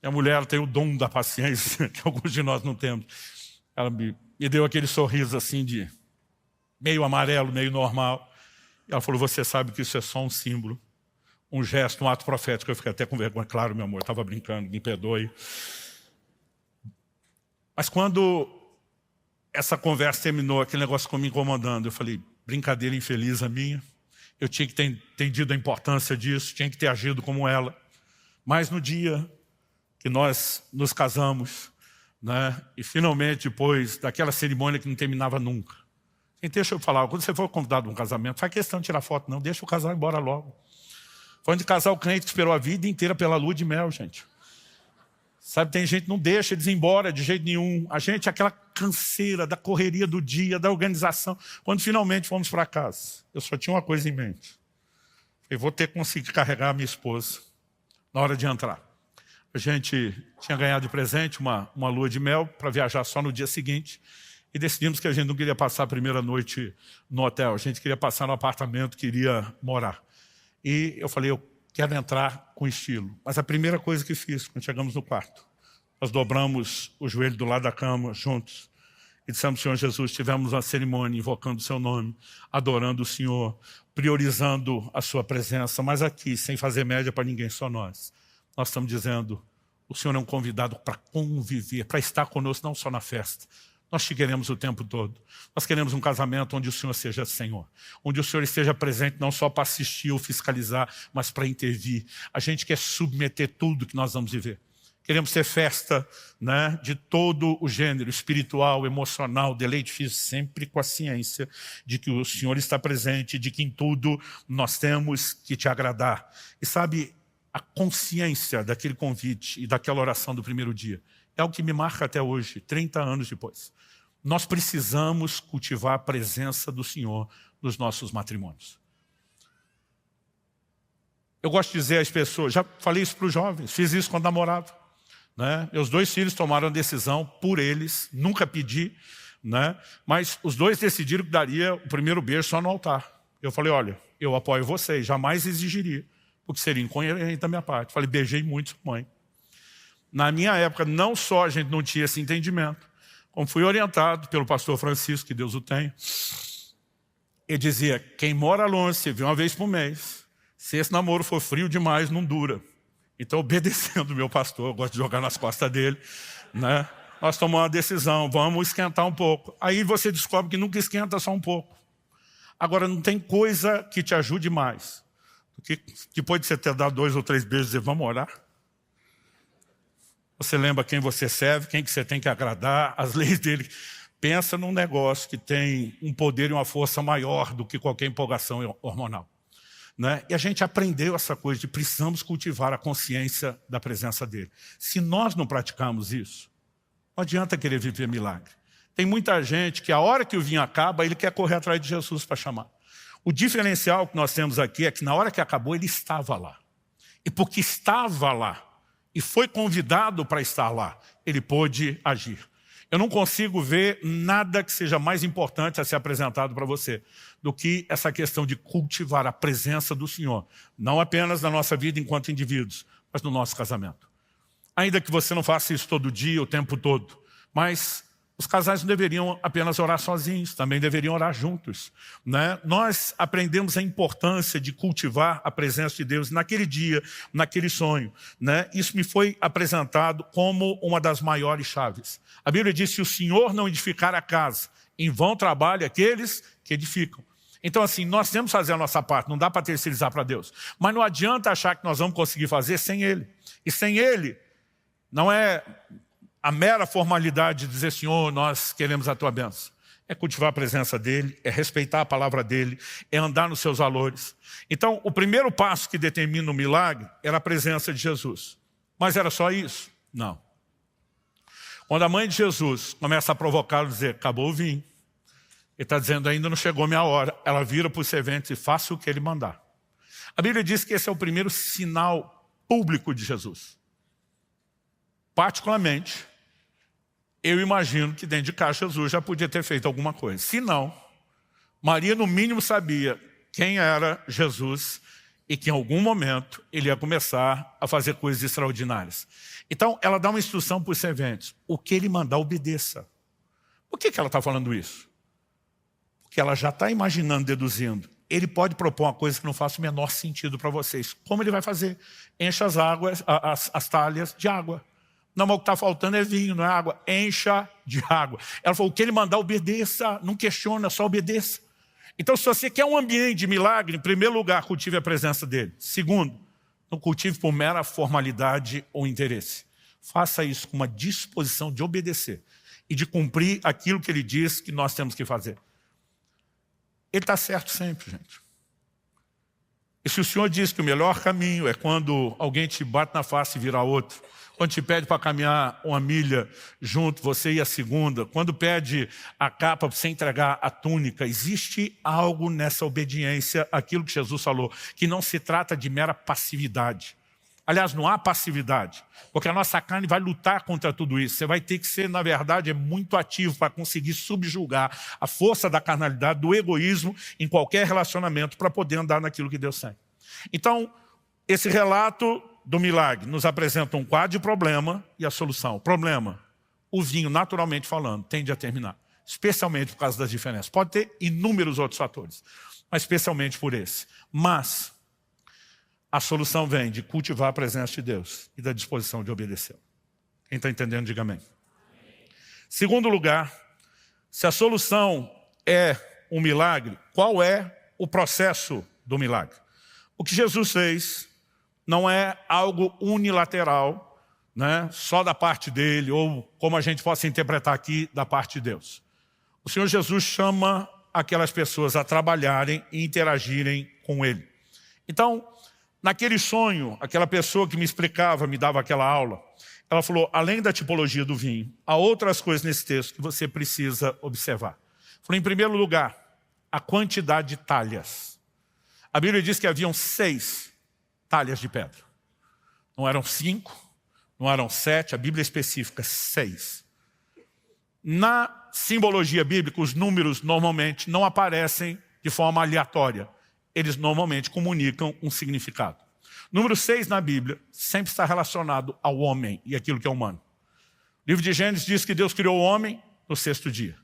E a mulher ela tem o dom da paciência, que alguns de nós não temos. Ela me deu aquele sorriso assim de meio amarelo, meio normal. E ela falou, você sabe que isso é só um símbolo, um gesto, um ato profético. Eu fiquei até com vergonha. Claro, meu amor, eu estava brincando, me perdoe. Mas quando essa conversa terminou, aquele negócio ficou me incomodando. Eu falei, brincadeira infeliz a minha. Eu tinha que ter entendido a importância disso, tinha que ter agido como ela. Mas no dia que nós nos casamos, né? E finalmente, depois daquela cerimônia que não terminava nunca. Deixa eu falar, quando você for convidado a um casamento, faz questão de tirar foto, não, deixa o casal ir embora logo. Foi onde casar o crente que esperou a vida inteira pela lua de mel, gente. Sabe, tem gente que não deixa eles ir embora de jeito nenhum. A gente, aquela canseira da correria do dia, da organização. Quando finalmente fomos para casa, eu só tinha uma coisa em mente. Eu vou ter que conseguir carregar a minha esposa na hora de entrar. A gente tinha ganhado de presente uma lua de mel para viajar só no dia seguinte. E decidimos que a gente não queria passar a primeira noite no hotel. A gente queria passar no apartamento, queria morar. E eu falei, eu quero entrar com estilo. Mas a primeira coisa que fiz, quando chegamos no quarto, nós dobramos o joelho do lado da cama, juntos. E dissemos, Senhor Jesus, tivemos uma cerimônia invocando o seu nome, adorando o Senhor, priorizando a sua presença. Mas aqui, sem fazer média para ninguém, só nós. Nós estamos dizendo, o Senhor é um convidado para conviver, para estar conosco, não só na festa. Nós te queremos o tempo todo. Nós queremos um casamento onde o Senhor seja Senhor. Onde o Senhor esteja presente não só para assistir ou fiscalizar, mas para intervir. A gente quer submeter tudo que nós vamos viver. Queremos ter festa, né, de todo o gênero, espiritual, emocional, deleite físico, sempre com a ciência de que o Senhor está presente, de que em tudo nós temos que te agradar. E sabe, a consciência daquele convite e daquela oração do primeiro dia é algo que me marca até hoje, 30 anos depois. Nós precisamos cultivar a presença do Senhor nos nossos matrimônios. Eu gosto de dizer às pessoas, já falei isso para os jovens, fiz isso quando namorava, né? Meus 2 filhos tomaram a decisão por eles, nunca pedi, né? Mas os 2 decidiram que daria o primeiro beijo só no altar. Eu falei, olha, eu apoio vocês, jamais exigiria, porque seria incoerente da minha parte. Falei, beijei muito sua mãe. Na minha época, não só a gente não tinha esse entendimento, como fui orientado pelo pastor Francisco, que Deus o tenha. Ele dizia, quem mora longe, se vê uma vez por mês, se esse namoro for frio demais, não dura. Então, obedecendo o meu pastor, eu gosto de jogar nas costas dele, né? Nós tomamos uma decisão, vamos esquentar um pouco. Aí você descobre que nunca esquenta só um pouco. Agora, não tem coisa que te ajude mais do que depois de você ter dado 2 ou 3 beijos, dizer, vamos orar? Você lembra quem você serve, quem que você tem que agradar, as leis dele. Pensa num negócio que tem um poder e uma força maior do que qualquer empolgação hormonal, né? E a gente aprendeu essa coisa de precisamos cultivar a consciência da presença dele. Se nós não praticarmos isso, não adianta querer viver milagre. Tem muita gente que a hora que o vinho acaba, ele quer correr atrás de Jesus para chamar. O diferencial que nós temos aqui é que na hora que acabou, ele estava lá. E porque estava lá, e foi convidado para estar lá, ele pôde agir. Eu não consigo ver nada que seja mais importante a ser apresentado para você do que essa questão de cultivar a presença do Senhor, não apenas na nossa vida enquanto indivíduos, mas no nosso casamento. Ainda que você não faça isso todo dia, o tempo todo, mas os casais não deveriam apenas orar sozinhos, também deveriam orar juntos, né? Nós aprendemos a importância de cultivar a presença de Deus naquele dia, naquele sonho, né? Isso me foi apresentado como uma das maiores chaves. A Bíblia diz, se o Senhor não edificar a casa, em vão trabalham aqueles que edificam. Então assim, nós temos que fazer a nossa parte, não dá para terceirizar para Deus. Mas não adianta achar que nós vamos conseguir fazer sem Ele. E sem Ele, não é a mera formalidade de dizer, Senhor, nós queremos a tua bênção. É cultivar a presença dEle, é respeitar a palavra dEle, é andar nos seus valores. Então, o primeiro passo que determina o milagre era a presença de Jesus. Mas era só isso? Não. Quando a mãe de Jesus começa a provocá-lo, dizer, acabou o vinho. Ele está dizendo, ainda não chegou minha hora. Ela vira para os serventes e faça o que ele mandar. A Bíblia diz que esse é o primeiro sinal público de Jesus. Particularmente, eu imagino que dentro de casa Jesus já podia ter feito alguma coisa. Se não, Maria no mínimo sabia quem era Jesus e que em algum momento ele ia começar a fazer coisas extraordinárias. Então ela dá uma instrução para os serventes. O que ele mandar, obedeça. Por que ela está falando isso? Porque ela já está imaginando, deduzindo. Ele pode propor uma coisa que não faça o menor sentido para vocês. Como ele vai fazer? Encha as águas, as talhas de água. Não, mas o que está faltando é vinho, não é água. Encha de água. Ela falou, o que ele mandar, obedeça. Não questiona, só obedeça. Então, se você quer um ambiente de milagre, em primeiro lugar, cultive a presença dele. Segundo, não cultive por mera formalidade ou interesse. Faça isso com uma disposição de obedecer e de cumprir aquilo que ele diz que nós temos que fazer. Ele está certo sempre, gente. E se o Senhor diz que o melhor caminho é quando alguém te bate na face e vira outro, quando te pede para caminhar 1 milha junto, você e a segunda, quando pede a capa para você entregar a túnica, existe algo nessa obediência, aquilo que Jesus falou, que não se trata de mera passividade. Aliás, não há passividade, porque a nossa carne vai lutar contra tudo isso. Você vai ter que ser, na verdade, muito ativo para conseguir subjugar a força da carnalidade, do egoísmo em qualquer relacionamento para poder andar naquilo que Deus tem. Então, esse relato do milagre nos apresenta um quadro de problema e a solução. Problema, o vinho, naturalmente falando, tende a terminar, especialmente por causa das diferenças. Pode ter inúmeros outros fatores, mas especialmente por esse. Mas a solução vem de cultivar a presença de Deus e da disposição de obedecer. Quem está entendendo, diga amém. Segundo lugar, se a solução é um milagre, qual é o processo do milagre? O que Jesus fez não é algo unilateral, né, só da parte dele, ou como a gente possa interpretar aqui, da parte de Deus. O Senhor Jesus chama aquelas pessoas a trabalharem e interagirem com Ele. Então, naquele sonho, aquela pessoa que me explicava, me dava aquela aula, ela falou, além da tipologia do vinho, há outras coisas nesse texto que você precisa observar. Falou, em primeiro lugar, a quantidade de talhas. A Bíblia diz que haviam 6 talhas de pedra. Não eram 5, não eram 7, a Bíblia especifica 6. Na simbologia bíblica, os números normalmente não aparecem de forma aleatória. Eles normalmente comunicam um significado. Número 6 na Bíblia sempre está relacionado ao homem e aquilo que é humano. O livro de Gênesis diz que Deus criou o homem no 6º dia.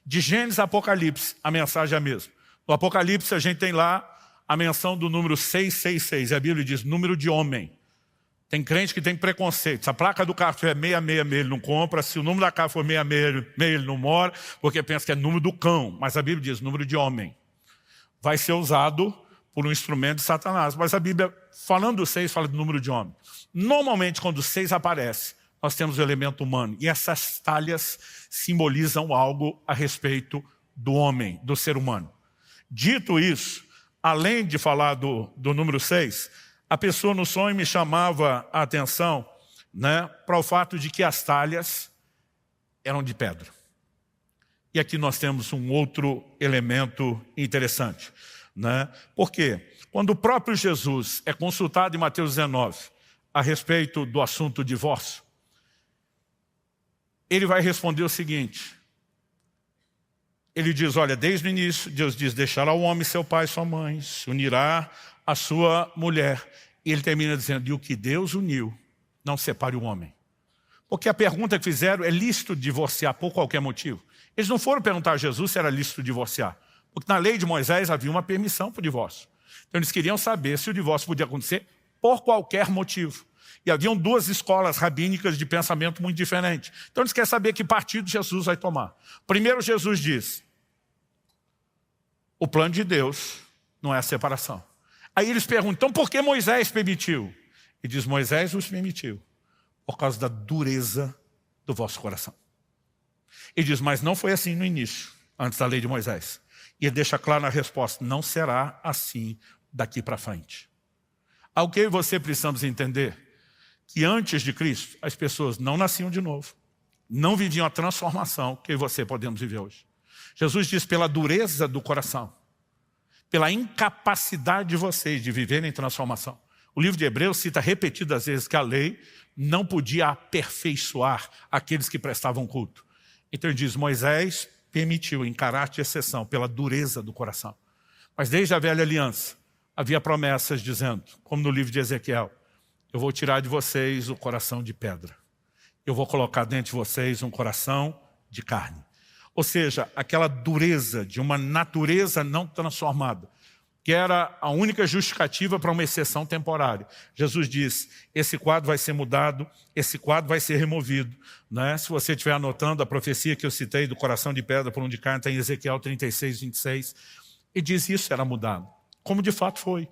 De Gênesis a Apocalipse, a mensagem é a mesma. No Apocalipse a gente tem lá a menção do número 666. E a Bíblia diz número de homem. Tem crente que tem preconceito. Se a placa do carro tiver 666, ele não compra. Se o número da casa for 666, ele não mora, porque pensa que é número do cão. Mas a Bíblia diz número de homem. Vai ser usado por um instrumento de Satanás. Mas a Bíblia, falando do 6, fala do número de homem. Normalmente, quando o 6 aparece, nós temos o elemento humano. E essas talhas simbolizam algo a respeito do homem, do ser humano. Dito isso, além de falar do número 6, a pessoa no sonho me chamava a atenção, para o fato de que as talhas eram de pedra. E aqui nós temos um outro elemento interessante. Por quê? Quando o próprio Jesus é consultado em Mateus 19 a respeito do assunto divórcio, ele vai responder o seguinte. Ele diz, olha, desde o início, Deus diz, deixará o homem seu pai e sua mãe, se unirá a sua mulher. E ele termina dizendo, e o que Deus uniu, não separe o homem. Porque a pergunta que fizeram é lícito divorciar por qualquer motivo. Eles não foram perguntar a Jesus se era lícito divorciar. Porque na lei de Moisés havia uma permissão para o divórcio. Então eles queriam saber se o divórcio podia acontecer por qualquer motivo. E haviam 2 escolas rabínicas de pensamento muito diferentes. Então eles querem saber que partido Jesus vai tomar. Primeiro Jesus diz, o plano de Deus não é a separação. Aí eles perguntam, então por que Moisés permitiu? E diz, Moisés os permitiu por causa da dureza do vosso coração. E diz, mas não foi assim no início, antes da lei de Moisés. E ele deixa claro na resposta, não será assim daqui para frente. Ao que você precisamos entender que antes de Cristo, as pessoas não nasciam de novo, não viviam a transformação que eu e você podemos viver hoje. Jesus diz, pela dureza do coração, pela incapacidade de vocês de viverem transformação. O livro de Hebreus cita repetidas vezes que a lei não podia aperfeiçoar aqueles que prestavam culto. Então ele diz, Moisés permitiu em caráter de exceção, pela dureza do coração. Mas desde a velha aliança, havia promessas dizendo, como no livro de Ezequiel, eu vou tirar de vocês o coração de pedra. Eu vou colocar dentro de vocês um coração de carne. Ou seja, aquela dureza de uma natureza não transformada, que era a única justificativa para uma exceção temporária. Jesus diz, esse quadro vai ser mudado, esse quadro vai ser removido. Se você estiver anotando a profecia que eu citei do coração de pedra por um de carne, está em Ezequiel 36, 26, e diz isso era mudado, como de fato foi.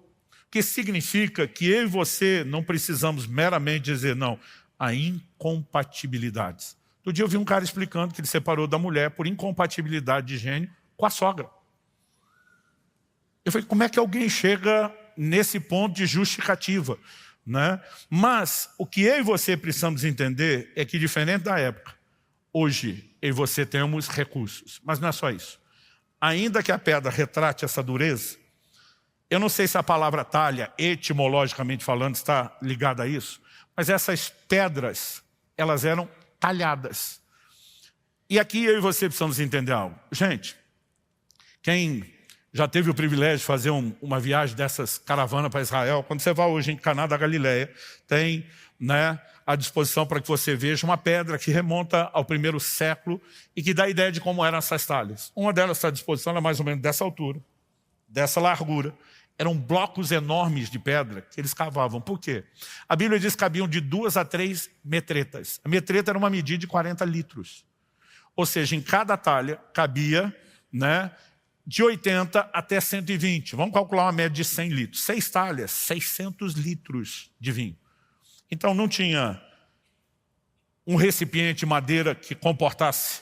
Que significa que eu e você não precisamos meramente dizer não, há incompatibilidades. Outro dia eu vi um cara explicando que ele separou da mulher por incompatibilidade de gênio com a sogra. Eu falei, como é que alguém chega nesse ponto de justificativa? Mas o que eu e você precisamos entender é que, diferente da época, hoje eu e você temos recursos. Mas não é só isso. Ainda que a pedra retrate essa dureza, eu não sei se a palavra talha, etimologicamente falando, está ligada a isso, mas essas pedras, elas eram talhadas. E aqui eu e você precisamos entender algo. Gente, quem já teve o privilégio de fazer uma viagem dessas caravanas para Israel, quando você vai hoje em Caná da Galileia, tem à disposição para que você veja uma pedra que remonta ao 1º século e que dá a ideia de como eram essas talhas. Uma delas está à disposição, ela é mais ou menos dessa altura, dessa largura. Eram blocos enormes de pedra que eles cavavam. Por quê? A Bíblia diz que cabiam de 2 a 3 metretas. A metreta era uma medida de 40 litros. Ou seja, em cada talha cabia de 80 até 120. Vamos calcular uma média de 100 litros. 6 talhas, 600 litros de vinho. Então não tinha um recipiente de madeira que comportasse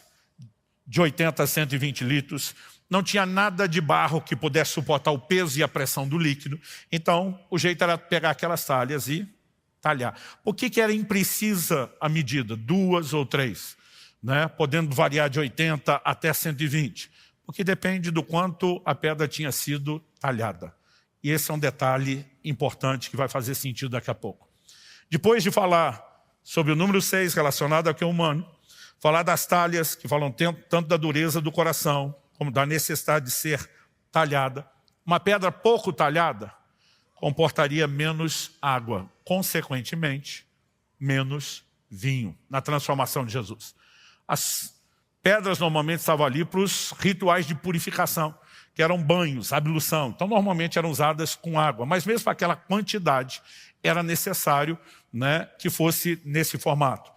de 80 a 120 litros. Não tinha nada de barro que pudesse suportar o peso e a pressão do líquido. Então, o jeito era pegar aquelas talhas e talhar. Por que era imprecisa a medida? 2 ou 3, podendo variar de 80 até 120. Porque depende do quanto a pedra tinha sido talhada. E esse é um detalhe importante que vai fazer sentido daqui a pouco. Depois de falar sobre o número 6 relacionado ao que é humano, falar das talhas, que falam tanto da dureza do coração, como da necessidade de ser talhada. Uma pedra pouco talhada comportaria menos água, consequentemente, menos vinho, na transformação de Jesus. As pedras normalmente estavam ali para os rituais de purificação, que eram banhos, ablução. Então, normalmente eram usadas com água, mas mesmo para aquela quantidade, era necessário, né, que fosse nesse formato.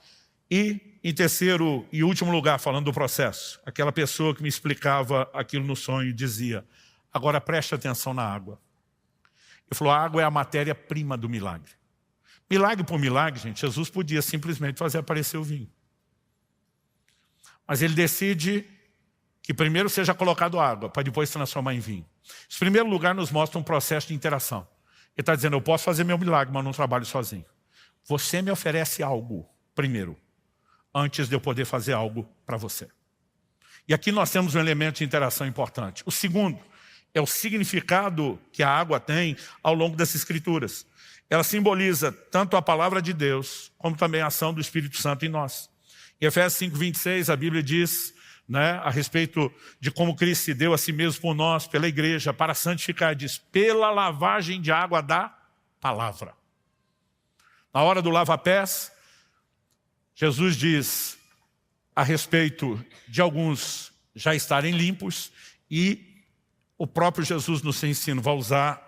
E, em terceiro e último lugar, falando do processo, aquela pessoa que me explicava aquilo no sonho dizia, agora preste atenção na água. Ele falou, a água é a matéria-prima do milagre. Milagre por milagre, gente, Jesus podia simplesmente fazer aparecer o vinho. Mas ele decide que primeiro seja colocado água, para depois se transformar em vinho. Em primeiro lugar, nos mostra um processo de interação. Ele está dizendo, eu posso fazer meu milagre, mas não trabalho sozinho. Você me oferece algo primeiro, antes de eu poder fazer algo para você. E aqui nós temos um elemento de interação importante. O segundo é o significado que a água tem ao longo das Escrituras. Ela simboliza tanto a palavra de Deus, como também a ação do Espírito Santo em nós. Em Efésios 5:26, a Bíblia diz, né, a respeito de como Cristo se deu a si mesmo por nós, pela igreja, para santificar, diz, pela lavagem de água da palavra. Na hora do lava-pés, Jesus diz a respeito de alguns já estarem limpos e o próprio Jesus no seu ensino vai usar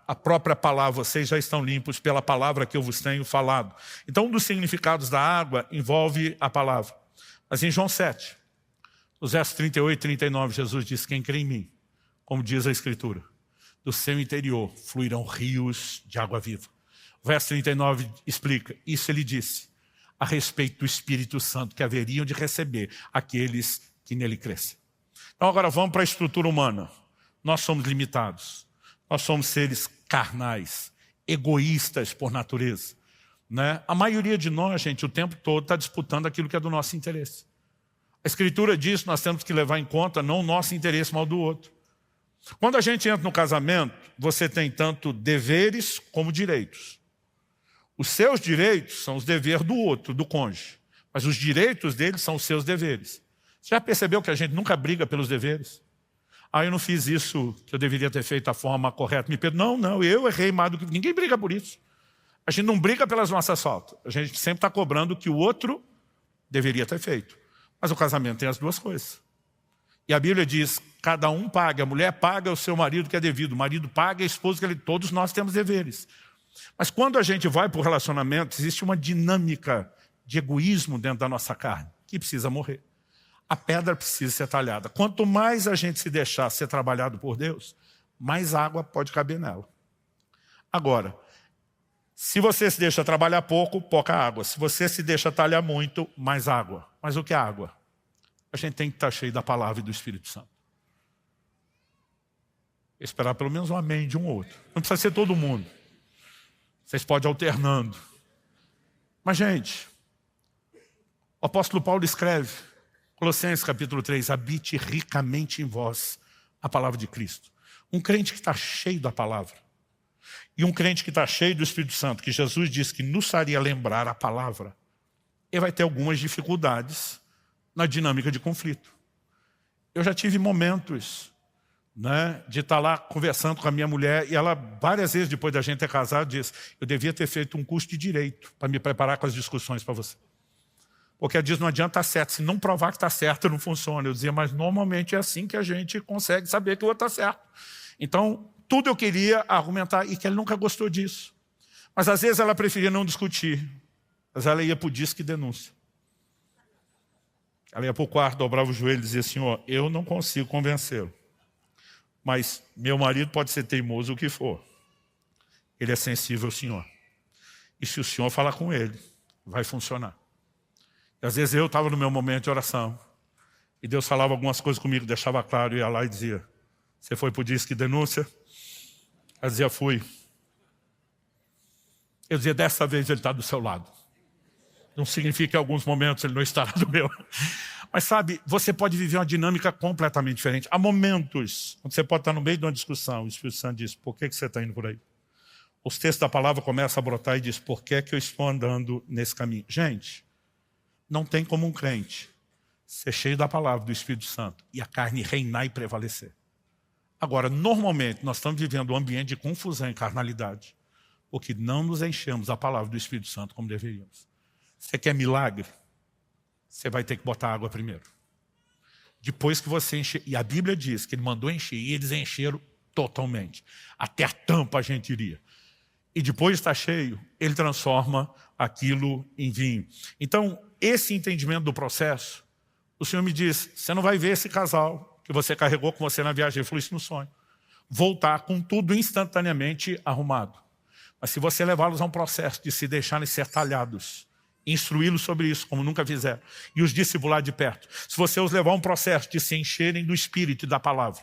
a própria palavra, vocês já estão limpos pela palavra que eu vos tenho falado. Então, um dos significados da água envolve a palavra. Mas em João 7, nos versos 38 e 39, Jesus diz, quem crê em mim, como diz a Escritura, do seu interior fluirão rios de água viva. O verso 39 explica, isso ele disse, a respeito do Espírito Santo que haveriam de receber aqueles que nele crescem. Então agora vamos para a estrutura humana. Nós somos limitados. Nós somos seres carnais, egoístas por natureza. Né? A maioria de nós, gente, o tempo todo está disputando aquilo que é do nosso interesse. A Escritura diz que nós temos que levar em conta não o nosso interesse, mas o do outro. Quando a gente entra no casamento, você tem tanto deveres como direitos. Os seus direitos são os deveres do outro, do cônjuge. Mas os direitos dele são os seus deveres. Você já percebeu que a gente nunca briga pelos deveres? Eu não fiz isso que eu deveria ter feito da forma correta. Me perdoa. Não, eu errei mais do que... Ninguém briga por isso. A gente não briga pelas nossas faltas. A gente sempre está cobrando o que o outro deveria ter feito. Mas o casamento tem as duas coisas. E a Bíblia diz, cada um paga. A mulher paga o seu marido que é devido. O marido paga a esposa que é devido. Todos nós temos deveres. Mas quando a gente vai para o relacionamento, existe uma dinâmica de egoísmo dentro da nossa carne, que precisa morrer. A pedra precisa ser talhada. Quanto mais a gente se deixar ser trabalhado por Deus, mais água pode caber nela. Agora, se você se deixa trabalhar pouco, pouca água. Se você se deixa talhar muito, mais água. Mas o que é água? A gente tem que estar cheio da palavra e do Espírito Santo. Esperar pelo menos um amém de um ou outro. Não precisa ser todo mundo. Vocês podem ir alternando. Mas, gente, o apóstolo Paulo escreve, Colossenses capítulo 3, habite ricamente em vós a palavra de Cristo. Um crente que está cheio da palavra e um crente que está cheio do Espírito Santo, que Jesus disse que nos faria lembrar a palavra, ele vai ter algumas dificuldades na dinâmica de conflito. Eu já tive momentos, né, de estar lá conversando com a minha mulher e ela, várias vezes depois da gente ter casado, disse, eu devia ter feito um curso de direito para me preparar com as discussões para você. Porque ela diz, não adianta estar certo, se não provar que está certo, não funciona. Eu dizia, mas normalmente é assim que a gente consegue saber que o outro está certo. Então, tudo eu queria argumentar, e que ele nunca gostou disso. Mas às vezes ela preferia não discutir, mas ela ia para o disque denúncia. Ela ia para o quarto, dobrava o joelho e dizia assim, eu não consigo convencê-lo. Mas meu marido pode ser teimoso o que for. Ele é sensível ao Senhor. E se o Senhor falar com ele, vai funcionar. E às vezes eu estava no meu momento de oração. E Deus falava algumas coisas comigo, deixava claro, ia lá e dizia, você foi para o disque denúncia? Ela dizia, fui. Eu dizia, dessa vez ele está do seu lado. Não significa que em alguns momentos ele não estará do meu. Mas sabe, você pode viver uma dinâmica completamente diferente. Há momentos onde você pode estar no meio de uma discussão, o Espírito Santo diz, por que você está indo por aí? Os textos da palavra começam a brotar e diz, por que eu estou andando nesse caminho? Gente, não tem como um crente ser cheio da palavra do Espírito Santo e a carne reinar e prevalecer. Agora, normalmente, nós estamos vivendo um ambiente de confusão e carnalidade, porque não nos enchemos da palavra do Espírito Santo como deveríamos. Você quer milagre? Você vai ter que botar água primeiro. Depois que você encher, e a Bíblia diz que ele mandou encher, e eles encheram totalmente. Até a tampa a gente iria. E depois de estar cheio, ele transforma aquilo em vinho. Então, esse entendimento do processo, o Senhor me diz, você não vai ver esse casal que você carregou com você na viagem, ele falou isso no sonho, voltar com tudo instantaneamente arrumado. Mas se você levá-los a um processo de se deixarem ser talhados, instruí-los sobre isso, como nunca fizeram, e os discipular de perto, se você os levar a um processo de se encherem do Espírito e da palavra,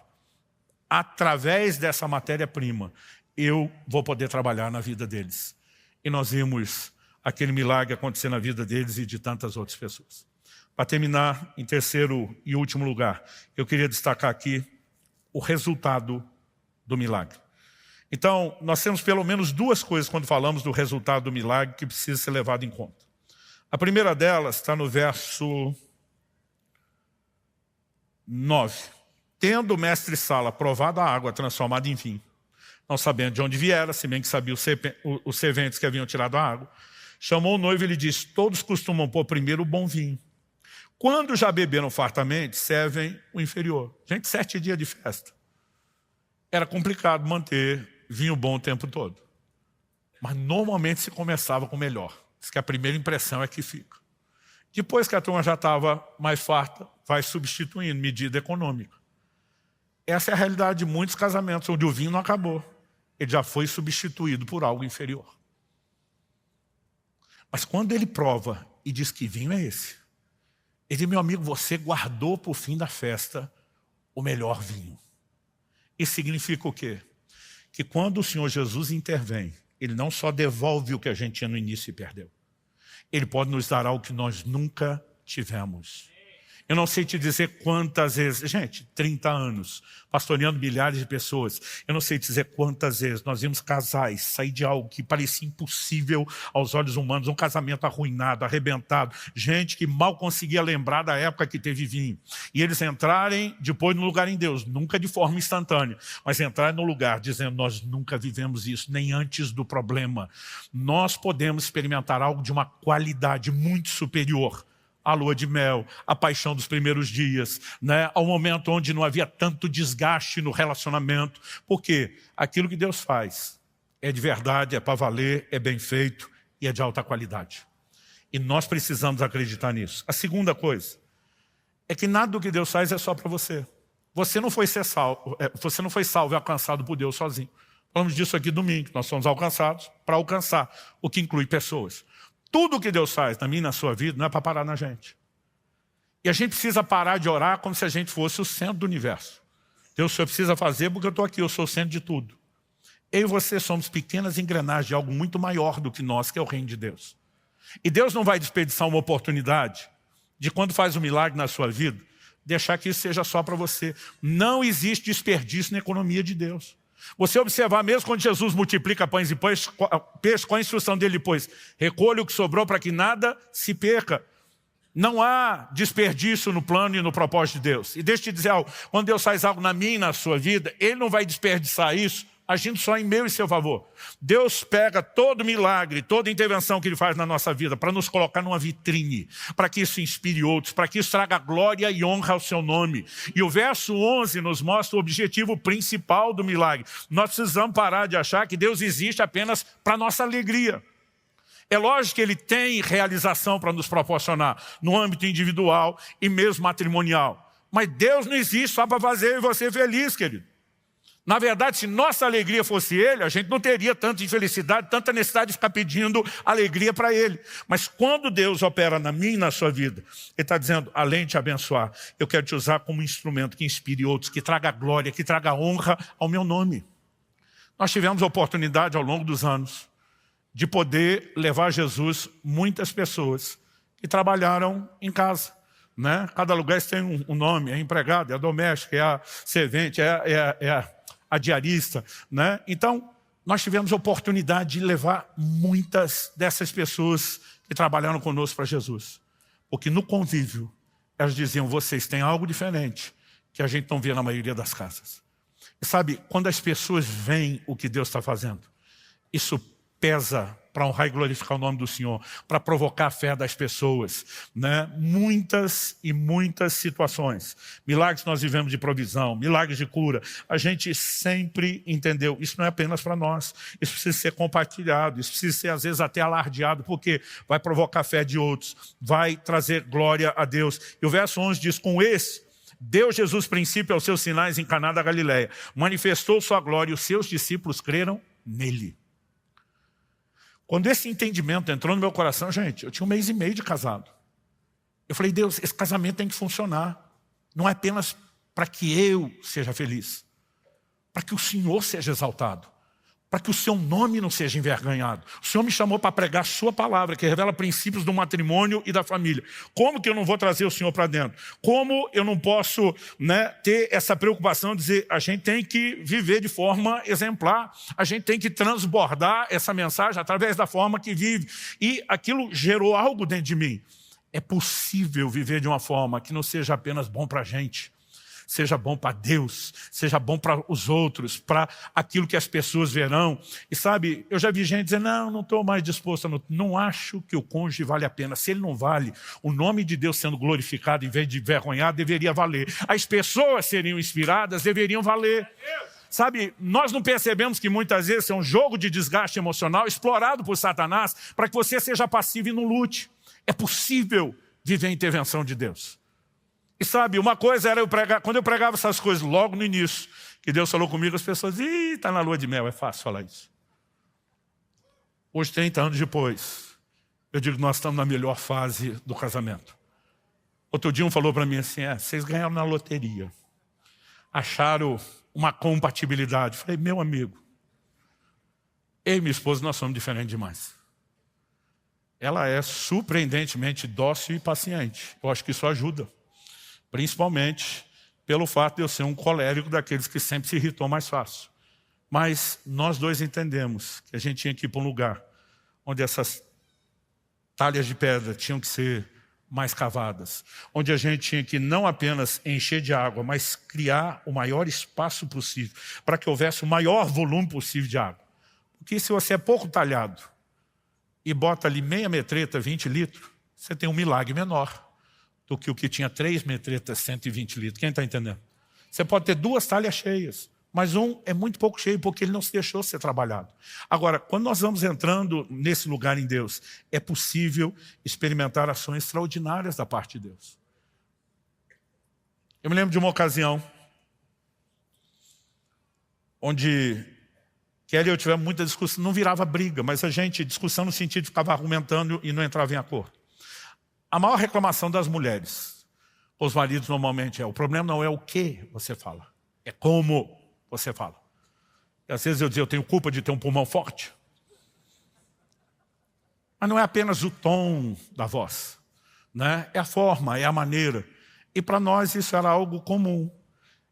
através dessa matéria-prima, eu vou poder trabalhar na vida deles. E nós vimos aquele milagre acontecer na vida deles e de tantas outras pessoas. Para terminar, em terceiro e último lugar, eu queria destacar aqui o resultado do milagre. Então, nós temos pelo menos duas coisas quando falamos do resultado do milagre que precisa ser levado em conta. A primeira delas está no verso 9. Tendo o mestre Sala provado a água transformada em vinho, não sabendo de onde viera, se bem que sabia os serventes que haviam tirado a água, chamou o noivo e lhe disse, todos costumam pôr primeiro o bom vinho. Quando já beberam fartamente, servem o inferior. Gente, 7 dias de festa. Era complicado manter vinho bom o tempo todo. Mas normalmente se começava com o melhor. Diz que a primeira impressão é que fica. Depois que a turma já estava mais farta, vai substituindo, medida econômica. Essa é a realidade de muitos casamentos, onde o vinho não acabou. Ele já foi substituído por algo inferior. Mas quando ele prova e diz que vinho é esse, ele diz, meu amigo, você guardou para o fim da festa o melhor vinho. Isso significa o quê? Que quando o Senhor Jesus intervém, ele não só devolve o que a gente tinha no início e perdeu. Ele pode nos dar algo que nós nunca tivemos. Eu não sei te dizer quantas vezes, gente, 30 anos, pastoreando milhares de pessoas, eu não sei te dizer quantas vezes nós vimos casais sair de algo que parecia impossível aos olhos humanos, um casamento arruinado, arrebentado, gente que mal conseguia lembrar da época que teve vinho. E eles entrarem depois no lugar em Deus, nunca de forma instantânea, mas entrarem no lugar dizendo, nós nunca vivemos isso, nem antes do problema. Nós podemos experimentar algo de uma qualidade muito superior a lua de mel, a paixão dos primeiros dias, né? Ao momento onde não havia tanto desgaste no relacionamento. Porque aquilo que Deus faz é de verdade, é para valer, é bem feito e é de alta qualidade. E nós precisamos acreditar nisso. A segunda coisa é que nada do que Deus faz é só para você. Você não foi salvo e alcançado por Deus sozinho. Falamos disso aqui domingo, nós somos alcançados para alcançar, o que inclui pessoas. Tudo o que Deus faz na minha e na sua vida não é para parar na gente. E a gente precisa parar de orar como se a gente fosse o centro do universo. Deus, o Senhor precisa fazer porque eu estou aqui, eu sou o centro de tudo. Eu e você somos pequenas engrenagens de algo muito maior do que nós, que é o reino de Deus. E Deus não vai desperdiçar uma oportunidade de quando faz um milagre na sua vida, deixar que isso seja só para você. Não existe desperdício na economia de Deus. Você observar mesmo quando Jesus multiplica pães e peixes, com a instrução dele depois, recolha o que sobrou para que nada se perca. Não há desperdício no plano e no propósito de Deus. E deixa eu te dizer algo, quando Deus faz algo na minha e na sua vida, Ele não vai desperdiçar isso agindo só em meu e seu favor. Deus pega todo milagre, toda intervenção que Ele faz na nossa vida para nos colocar numa vitrine, para que isso inspire outros, para que isso traga glória e honra ao seu nome. E o verso 11 nos mostra o objetivo principal do milagre. Nós precisamos parar de achar que Deus existe apenas para nossa alegria. É lógico que Ele tem realização para nos proporcionar no âmbito individual e mesmo matrimonial. Mas Deus não existe só para fazer eu e você feliz, querido. Na verdade, se nossa alegria fosse Ele, a gente não teria tanta infelicidade, tanta necessidade de ficar pedindo alegria para Ele. Mas quando Deus opera na minha e na sua vida, Ele está dizendo, além de te abençoar, eu quero te usar como instrumento que inspire outros, que traga glória, que traga honra ao meu nome. Nós tivemos a oportunidade ao longo dos anos de poder levar a Jesus muitas pessoas que trabalharam em casa. né? Cada lugar tem um nome, é empregado, é a doméstica, é a servente, é a diarista, né? Então, nós tivemos a oportunidade de levar muitas dessas pessoas que trabalharam conosco para Jesus. Porque no convívio, elas diziam, vocês têm algo diferente que a gente não vê na maioria das casas. E sabe, quando as pessoas veem o que Deus está fazendo, isso pesa para honrar e glorificar o nome do Senhor, para provocar a fé das pessoas, né? Muitas e muitas situações. Milagres nós vivemos de provisão, milagres de cura. A gente sempre entendeu, isso não é apenas para nós, isso precisa ser compartilhado, isso precisa ser às vezes até alardeado, porque vai provocar a fé de outros, vai trazer glória a Deus. E o verso 11 diz, com esse, deu Jesus princípio aos seus sinais em Caná da Galileia, manifestou sua glória e os seus discípulos creram nele. Quando esse entendimento entrou no meu coração, gente, eu tinha 1 mês e meio de casado. Eu falei, Deus, esse casamento tem que funcionar. Não é apenas para que eu seja feliz, para que o Senhor seja exaltado, para que o seu nome não seja envergonhado. O Senhor me chamou para pregar a sua palavra, que revela princípios do matrimônio e da família. Como que eu não vou trazer o Senhor para dentro? Como eu não posso, né, ter essa preocupação de dizer, a gente tem que viver de forma exemplar, a gente tem que transbordar essa mensagem através da forma que vive. E aquilo gerou algo dentro de mim. É possível viver de uma forma que não seja apenas bom para a gente, seja bom para Deus, seja bom para os outros, para aquilo que as pessoas verão. E sabe, eu já vi gente dizer, não estou mais disposto a... Não acho que o cônjuge vale a pena. Se ele não vale, o nome de Deus sendo glorificado, em vez de envergonhar, deveria valer. As pessoas seriam inspiradas, deveriam valer. Sabe, nós não percebemos que muitas vezes é um jogo de desgaste emocional explorado por Satanás para que você seja passivo e não lute. É possível viver a intervenção de Deus. E sabe, uma coisa era eu pregar, quando eu pregava essas coisas logo no início, que Deus falou comigo, as pessoas, está na lua de mel, é fácil falar isso. Hoje, 30 anos depois, eu digo, nós estamos na melhor fase do casamento. Outro dia um falou para mim assim, vocês ganharam na loteria. Acharam uma compatibilidade. Falei, meu amigo, eu e minha esposa, nós somos diferentes demais. Ela é surpreendentemente dócil e paciente. Eu acho que isso ajuda. Principalmente pelo fato de eu ser um colérico daqueles que sempre se irritou mais fácil. Mas nós dois entendemos que a gente tinha que ir para um lugar onde essas talhas de pedra tinham que ser mais cavadas. Onde a gente tinha que não apenas encher de água, mas criar o maior espaço possível, para que houvesse o maior volume possível de água. Porque se você é pouco talhado e bota ali meia metreta, 20 litros, você tem um milagre menor do que o que tinha 3 metretas, 120 litros. Quem está entendendo? Você pode ter 2 talhas cheias, mas um é muito pouco cheio, porque ele não se deixou ser trabalhado. Agora, quando nós vamos entrando nesse lugar em Deus, é possível experimentar ações extraordinárias da parte de Deus. Eu me lembro de uma ocasião onde Kelly e eu tivemos muita discussão, não virava briga, mas a gente, discussão no sentido de ficava argumentando e não entrava em acordo. A maior reclamação das mulheres, os maridos normalmente o problema não é o que você fala, é como você fala. E às vezes eu dizia, eu tenho culpa de ter um pulmão forte. Mas não é apenas o tom da voz, né? É a forma, é a maneira. E para nós isso era algo comum.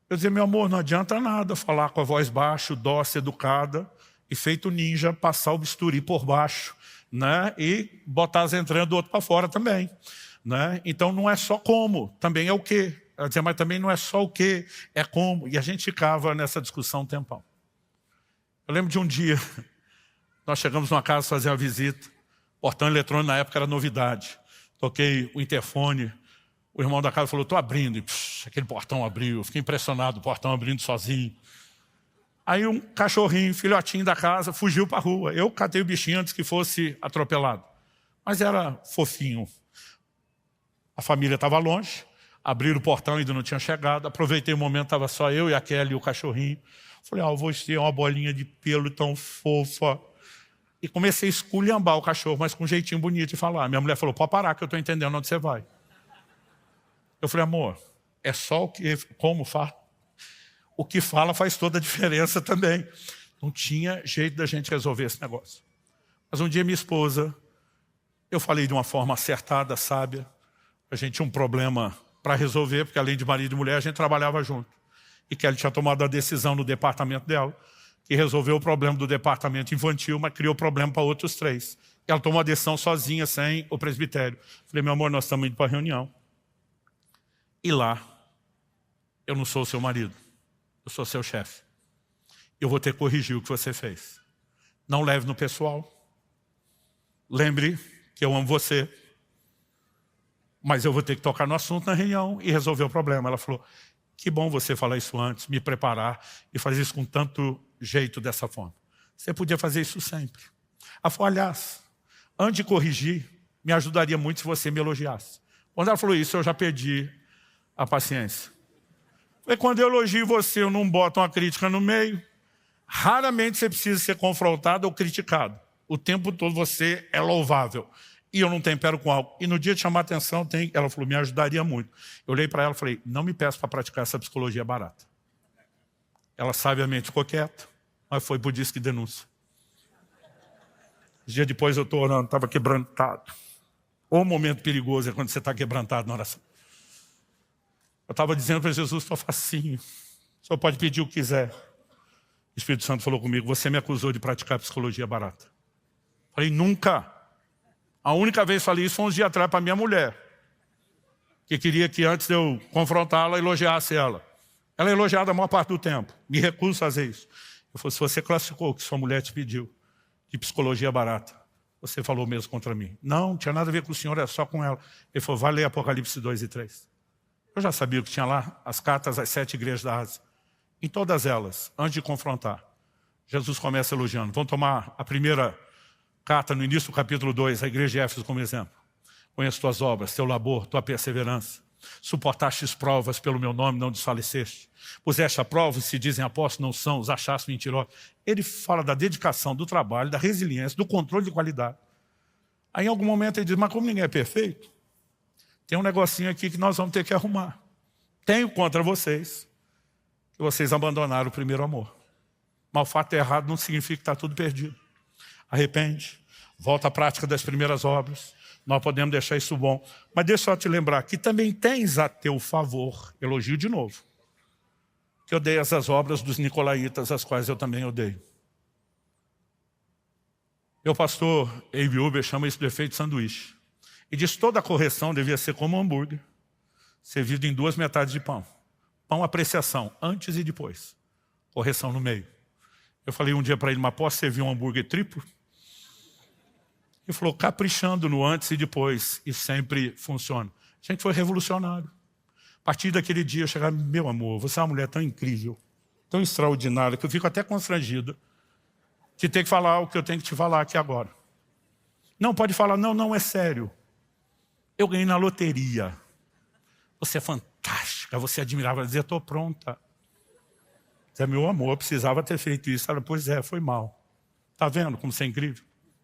Eu dizia, meu amor, não adianta nada falar com a voz baixa, dócil, educada, e feito ninja, passar o bisturi por baixo, né? E botar as entranhas do outro para fora também, né? Então não é só como, também é o que. Ela dizia, mas também não é só o que, é como. E a gente ficava nessa discussão um tempão. Eu lembro de um dia, nós chegamos numa casa fazer uma visita, portão eletrônico na época era novidade. Toquei o interfone, o irmão da casa falou, estou abrindo, e aquele portão abriu, eu fiquei impressionado, o portão abrindo sozinho. Aí um cachorrinho, filhotinho da casa, fugiu para a rua. Eu catei o bichinho antes que fosse atropelado. Mas era fofinho. A família estava longe, abriram o portão, ainda não tinha chegado. Aproveitei o momento, estava só eu e a Kelly e o cachorrinho. Falei, você é uma bolinha de pelo tão fofa. E comecei a esculhambar o cachorro, mas com um jeitinho bonito de falar. Minha mulher falou, pode parar que eu estou entendendo onde você vai. Eu falei, amor, é só o que, como fala. O que fala faz toda a diferença também. Não tinha jeito da gente resolver esse negócio. Mas um dia minha esposa, eu falei de uma forma acertada, sábia. A gente tinha um problema para resolver, porque além de marido e mulher, a gente trabalhava junto. E Kelly tinha tomado a decisão no departamento dela, que resolveu o problema do departamento infantil, mas criou problema para outros 3. Ela tomou a decisão sozinha, sem o presbitério. Falei, meu amor, nós estamos indo para a reunião. E lá, eu não sou o seu marido, eu sou seu chefe. Eu vou ter que corrigir o que você fez. Não leve no pessoal. Lembre que eu amo você. Mas eu vou ter que tocar no assunto na reunião e resolver o problema. Ela falou, que bom você falar isso antes, me preparar e fazer isso com tanto jeito dessa forma. Você podia fazer isso sempre. Ela falou, aliás, antes de corrigir, me ajudaria muito se você me elogiasse. Quando ela falou isso, eu já perdi a paciência. Falei, quando eu elogio você, eu não boto uma crítica no meio. Raramente você precisa ser confrontado ou criticado. O tempo todo você é louvável. E eu não tempero com algo. E no dia de chamar a atenção, ela falou, me ajudaria muito. Eu olhei para ela e falei, não me peça para praticar essa psicologia barata. Ela sabiamente ficou quieta, mas foi por disque denúncia. Dia depois eu estou orando, estava quebrantado. O momento perigoso é quando você está quebrantado na oração. Eu estava dizendo para Jesus, estou facinho. O senhor pode pedir o que quiser. O Espírito Santo falou comigo, você me acusou de praticar psicologia barata. Falei, nunca. A única vez que falei isso foi uns dias atrás para minha mulher, que queria que antes de eu confrontá-la, elogiasse ela. Ela é elogiada a maior parte do tempo. Me recuso a fazer isso. Eu falei, se você classificou o que sua mulher te pediu de psicologia barata, você falou mesmo contra mim. Não tinha nada a ver com o senhor, é só com ela. Ele falou, vai ler Apocalipse 2 e 3. Eu já sabia o que tinha lá, as cartas às 7 igrejas da Ásia. Em todas elas, antes de confrontar, Jesus começa elogiando. Vamos tomar a primeira carta no início do capítulo 2, a igreja de Éfeso como exemplo. Conheço tuas obras, teu labor, tua perseverança. Suportastes provas pelo meu nome, não desfaleceste. Puseste a prova, e se dizem apóstolos, não são, os achaste mentirosos. Ele fala da dedicação, do trabalho, da resiliência, do controle de qualidade. Aí em algum momento ele diz, mas como ninguém é perfeito, tem um negocinho aqui que nós vamos ter que arrumar. Tenho contra vocês, que vocês abandonaram o primeiro amor. Mas o fato errado não significa que está tudo perdido. Arrepende, volta à prática das primeiras obras. Nós podemos deixar isso bom. Mas deixa eu te lembrar que também tens a teu favor, elogio de novo, que odeias as obras dos nicolaítas, as quais eu também odeio. Meu pastor Abe Uber chama isso de efeito sanduíche. E diz que toda a correção devia ser como um hambúrguer, servido em 2 metades de pão. Pão apreciação, antes e depois. Correção no meio. Eu falei um dia para ele, mas posso servir um hambúrguer triplo? Ele falou, caprichando no antes e depois, e sempre funciona. A gente foi revolucionário. A partir daquele dia, eu chegava, meu amor, você é uma mulher tão incrível, tão extraordinária, que eu fico até constrangido de ter que falar o que eu tenho que te falar aqui agora. Não, pode falar, não, é sério. Eu ganhei na loteria. Você é fantástica, você é admirável. Ela dizia, estou pronta. Dizia, meu amor, eu precisava ter feito isso. Ela, pois é, foi mal. Está vendo como você é incrível?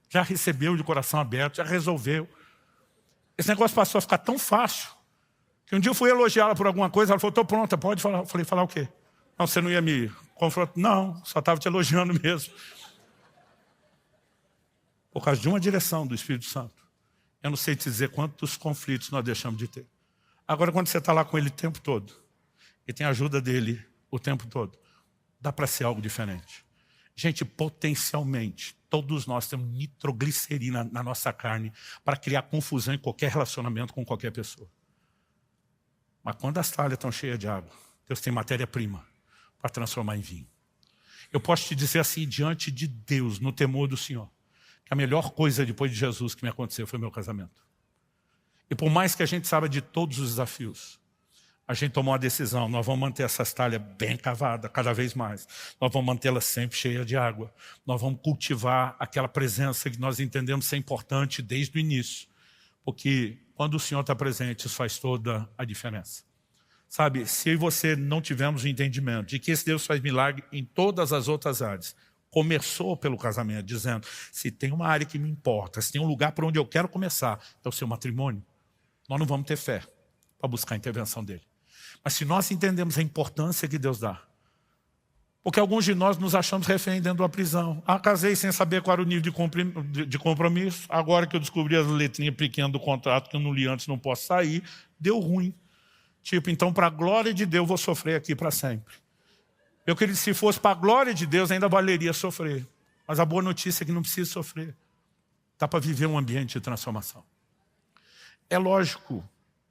Já recebeu de coração aberto, já resolveu. Esse negócio passou a ficar tão fácil, que um dia eu fui elogiá-la por alguma coisa, ela falou, estou pronta, pode falar. Eu falei, falar o quê? Não, você não ia me confrontar? Não, só estava te elogiando mesmo. Por causa de uma direção do Espírito Santo. Eu não sei te dizer quantos conflitos nós deixamos de ter. Agora, quando você está lá com ele o tempo todo, e tem a ajuda dele o tempo todo, dá para ser algo diferente. Gente, potencialmente, todos nós temos nitroglicerina na nossa carne para criar confusão em qualquer relacionamento com qualquer pessoa. Mas quando as talhas estão cheias de água, Deus tem matéria-prima para transformar em vinho. Eu posso te dizer assim, diante de Deus, no temor do Senhor, que a melhor coisa depois de Jesus que me aconteceu foi meu casamento. E por mais que a gente saiba de todos os desafios, a gente tomou uma decisão, nós vamos manter essas talhas bem cavadas, cada vez mais. Nós vamos mantê-las sempre cheias de água. Nós vamos cultivar aquela presença que nós entendemos ser importante desde o início. Porque quando o Senhor está presente, isso faz toda a diferença. Sabe, se eu e você não tivermos o entendimento de que esse Deus faz milagre em todas as outras áreas, começou pelo casamento, dizendo, se tem uma área que me importa, se tem um lugar para onde eu quero começar, é o seu matrimônio, nós não vamos ter fé para buscar a intervenção dele. Mas se nós entendemos a importância que Deus dá, Porque alguns de nós nos achamos refém dentro da prisão. Casei sem saber qual era o nível de compromisso. Agora que eu descobri as letrinhas pequenas do contrato que eu não li antes, não posso sair, deu ruim. Então, para a glória de Deus, eu vou sofrer aqui para sempre. Eu queria que se fosse para a glória de Deus, ainda valeria sofrer. Mas a boa notícia é que não precisa sofrer. Dá para viver um ambiente de transformação. É lógico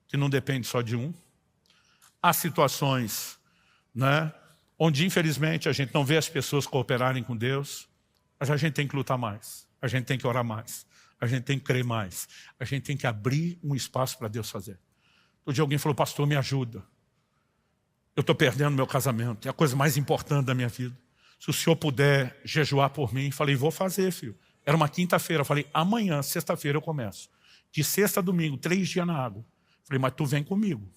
que não depende só de um. Há situações, né, onde, infelizmente, a gente não vê as pessoas cooperarem com Deus, mas a gente tem que lutar mais, a gente tem que orar mais, a gente tem que crer mais, a gente tem que abrir um espaço para Deus fazer. Outro dia alguém falou, pastor, me ajuda. Eu estou perdendo meu casamento, é a coisa mais importante da minha vida. Se o senhor puder jejuar por mim, falei, vou fazer, filho. Era uma quinta-feira, falei, amanhã, sexta-feira eu começo. De sexta a domingo, 3 dias na água. Falei, mas tu vem comigo.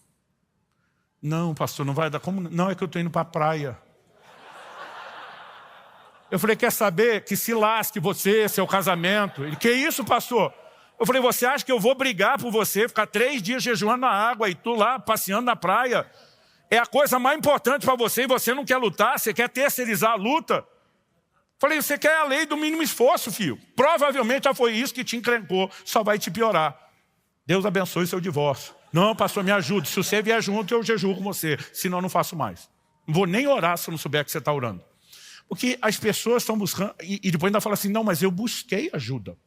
Não, pastor, não vai dar como? Não, é que eu estou indo para a praia. Eu falei, quer saber? Que se lasque você, seu casamento. Ele, que isso, pastor? Eu falei, você acha que eu vou brigar por você, ficar 3 dias jejuando na água e tu lá passeando na praia? É a coisa mais importante para você e você não quer lutar, você quer terceirizar a luta. Falei, você quer a lei do mínimo esforço, filho. Provavelmente já foi isso que te encrencou, só vai te piorar. Deus abençoe seu divórcio. Não, pastor, me ajude. Se você vier junto, eu jejuo com você. Senão, eu não faço mais. Não vou nem orar se eu não souber que você está orando. Porque as pessoas estão buscando... E depois ainda fala assim, não, mas eu busquei ajuda.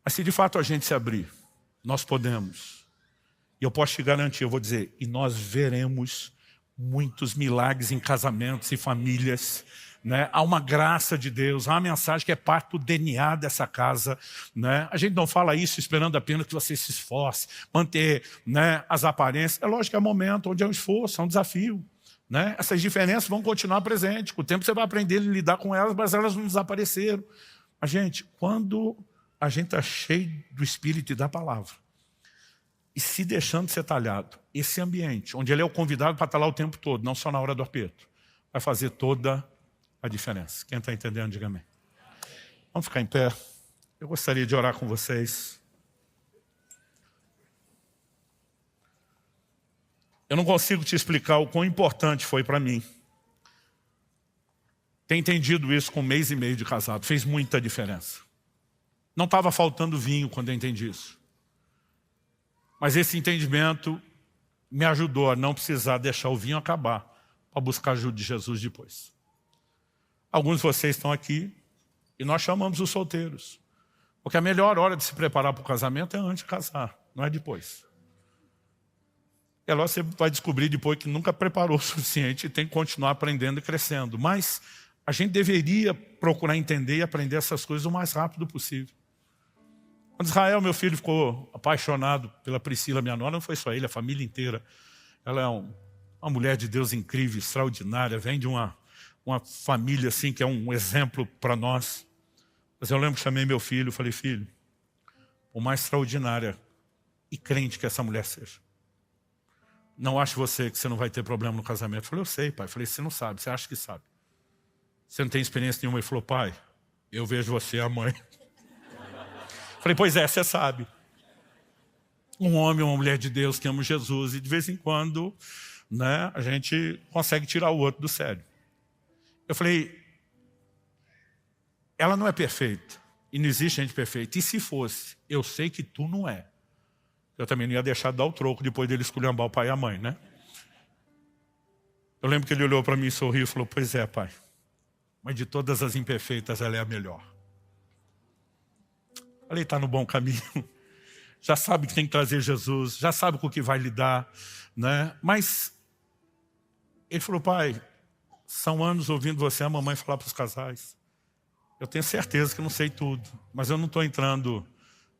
Mas se de fato a gente se abrir, nós podemos. E eu posso te garantir, eu vou dizer, e nós veremos muitos milagres em casamentos e famílias, né? Há uma graça de Deus, há uma mensagem que é parte do DNA dessa casa, né? A gente não fala isso esperando apenas que você se esforce, manter, né, as aparências. É lógico que é um momento onde é um esforço, é um desafio, né? Essas diferenças vão continuar presentes. Com o tempo você vai aprender a lidar com elas, mas elas não desapareceram. Mas, gente, quando a gente está cheio do Espírito e da palavra, e se deixando ser talhado, esse ambiente, onde ele é o convidado para estar lá o tempo todo, não só na hora do aperto, vai fazer toda a diferença. Quem está entendendo, diga amém. Vamos ficar em pé. Eu gostaria de orar com vocês. Eu não consigo te explicar o quão importante foi para mim ter entendido isso com 1 mês e meio de casado. Fez muita diferença. Não estava faltando vinho quando eu entendi isso. Mas esse entendimento me ajudou a não precisar deixar o vinho acabar para buscar a ajuda de Jesus depois. Alguns de vocês estão aqui e nós chamamos os solteiros. Porque a melhor hora de se preparar para o casamento é antes de casar, não é depois. É lógico que você vai descobrir depois que nunca preparou o suficiente e tem que continuar aprendendo e crescendo. Mas a gente deveria procurar entender e aprender essas coisas o mais rápido possível. Quando Israel, meu filho, ficou apaixonado pela Priscila, minha nora, não foi só ele, a família inteira. Ela é uma mulher de Deus incrível, extraordinária, vem de uma família assim que é um exemplo para nós. Mas eu lembro que chamei meu filho, falei, filho, por mais extraordinária e crente que essa mulher seja, não acho você que você não vai ter problema no casamento. Eu falei, eu sei, pai. Eu falei, você não sabe, você acha que sabe. Você não tem experiência nenhuma. Ele falou, pai, eu vejo você, a mãe. Falei, pois é, você sabe. Um homem, uma mulher de Deus que ama Jesus e de vez em quando, né, a gente consegue tirar o outro do sério. Eu falei, ela não é perfeita e não existe gente perfeita. E se fosse, eu sei que tu não é. Eu também não ia deixar de dar o troco depois dele esculhambar o pai e a mãe, né? Eu lembro que ele olhou para mim e sorriu e falou, pois é, pai, mas de todas as imperfeitas ela é a melhor. Falei, está no bom caminho, já sabe que tem que trazer Jesus, já sabe com o que vai lidar, né? Mas ele falou, pai, são anos ouvindo você, a mamãe, falar para os casais. Eu tenho certeza que não sei tudo, mas eu não estou entrando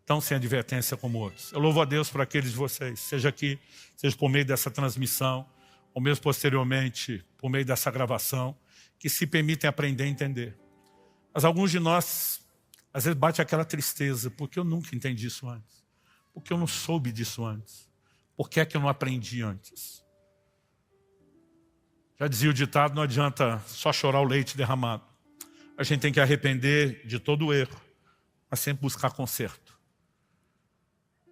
tão sem advertência como outros. Eu louvo a Deus por aqueles de vocês, seja aqui, seja por meio dessa transmissão, ou mesmo posteriormente, por meio dessa gravação, que se permitem aprender a entender. Mas alguns de nós, às vezes bate aquela tristeza, porque eu nunca entendi isso antes. Porque eu não soube disso antes. Por que é que eu não aprendi antes? Já dizia o ditado, não adianta só chorar o leite derramado. A gente tem que arrepender de todo o erro, mas sempre buscar conserto.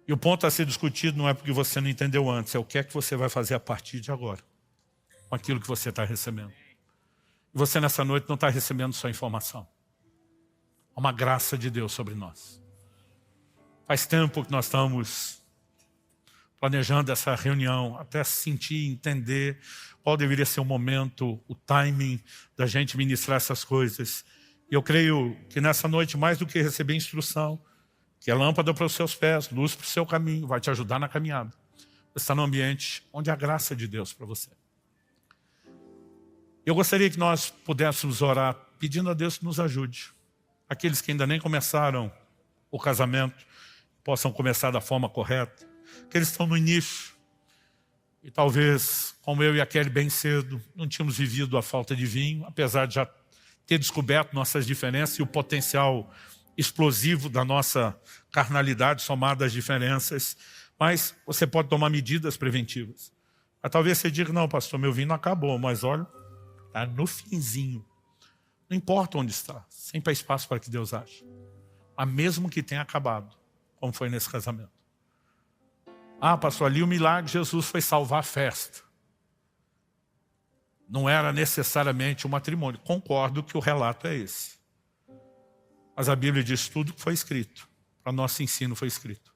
E o ponto a ser discutido não é porque você não entendeu antes, é o que é que você vai fazer a partir de agora, com aquilo que você está recebendo. E você nessa noite não está recebendo só informação. Há uma graça de Deus sobre nós. Faz tempo que nós estamos planejando essa reunião, até sentir, entender qual deveria ser o momento, o timing da gente ministrar essas coisas. E eu creio que nessa noite, mais do que receber instrução, que é lâmpada para os seus pés, luz para o seu caminho, vai te ajudar na caminhada. Você está num ambiente onde há graça de Deus para você. Eu gostaria que nós pudéssemos orar pedindo a Deus que nos ajude. Aqueles que ainda nem começaram o casamento, possam começar da forma correta. Aqueles que estão no início, e talvez, como eu e a Kelly bem cedo, não tínhamos vivido a falta de vinho, apesar de já ter descoberto nossas diferenças e o potencial explosivo da nossa carnalidade somada às diferenças. Mas você pode tomar medidas preventivas. Mas talvez você diga, não, pastor, meu vinho não acabou, mas olha, está no finzinho. Não importa onde está, sempre há espaço para que Deus ache. Mas mesmo que tenha acabado, como foi nesse casamento. Ah, pastor, ali o milagre de Jesus foi salvar a festa. Não era necessariamente um matrimônio. Concordo que o relato é esse. Mas a Bíblia diz tudo que foi escrito. Para nosso ensino foi escrito.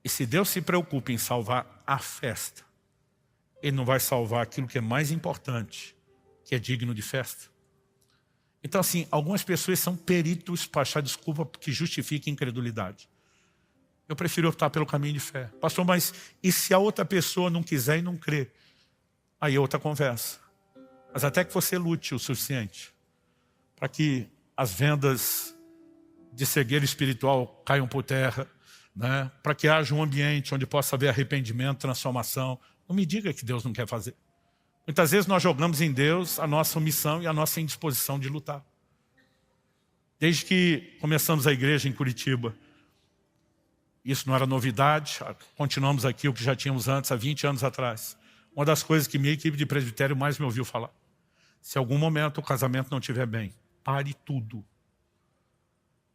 E se Deus se preocupa em salvar a festa, Ele não vai salvar aquilo que é mais importante, que é digno de festa. Então assim, algumas pessoas são peritos para achar desculpa que justifica a incredulidade. Eu prefiro optar pelo caminho de fé. Pastor, mas e se a outra pessoa não quiser e não crer? Aí é outra conversa. Mas até que você lute o suficiente para que as vendas de cegueira espiritual caiam por terra, né? Para que haja um ambiente onde possa haver arrependimento, transformação. Não me diga que Deus não quer fazer. Muitas vezes nós jogamos em Deus a nossa omissão e a nossa indisposição de lutar. Desde que começamos a igreja em Curitiba, isso não era novidade, continuamos aqui o que já tínhamos antes, há 20 anos atrás. Uma das coisas que minha equipe de presbitério mais me ouviu falar. Se em algum momento o casamento não estiver bem, pare tudo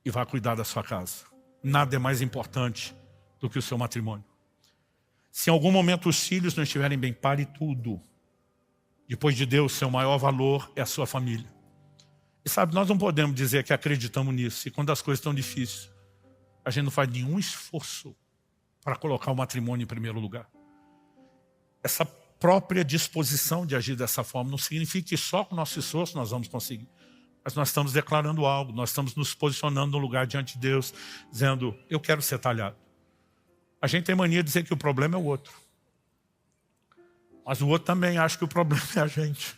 e vá cuidar da sua casa. Nada é mais importante do que o seu matrimônio. Se em algum momento os filhos não estiverem bem, pare tudo. Depois de Deus, seu maior valor é a sua família. E sabe, nós não podemos dizer que acreditamos nisso. E quando as coisas estão difíceis, a gente não faz nenhum esforço para colocar o matrimônio em primeiro lugar. Essa própria disposição de agir dessa forma não significa que só com o nosso esforço nós vamos conseguir. Mas nós estamos declarando algo, nós estamos nos posicionando no lugar diante de Deus, dizendo, eu quero ser talhado. A gente tem mania de dizer que o problema é o outro. Mas o outro também acha que o problema é a gente.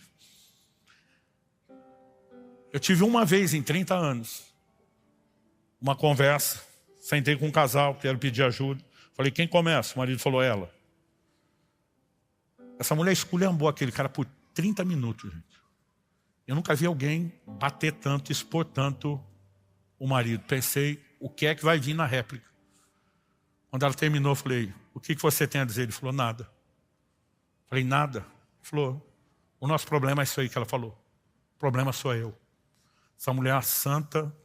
Eu tive uma vez em 30 anos, uma conversa, sentei com um casal, quero pedir ajuda. Falei, quem começa? O marido falou, ela. Essa mulher esculhambou aquele cara por 30 minutos, gente. Eu nunca vi alguém bater tanto, expor tanto o marido. Pensei, o que é que vai vir na réplica? Quando ela terminou, eu falei, o que você tem a dizer? Ele falou, nada. Falei, nada. Ele falou, o nosso problema é isso aí que ela falou. O problema sou eu. Essa mulher santa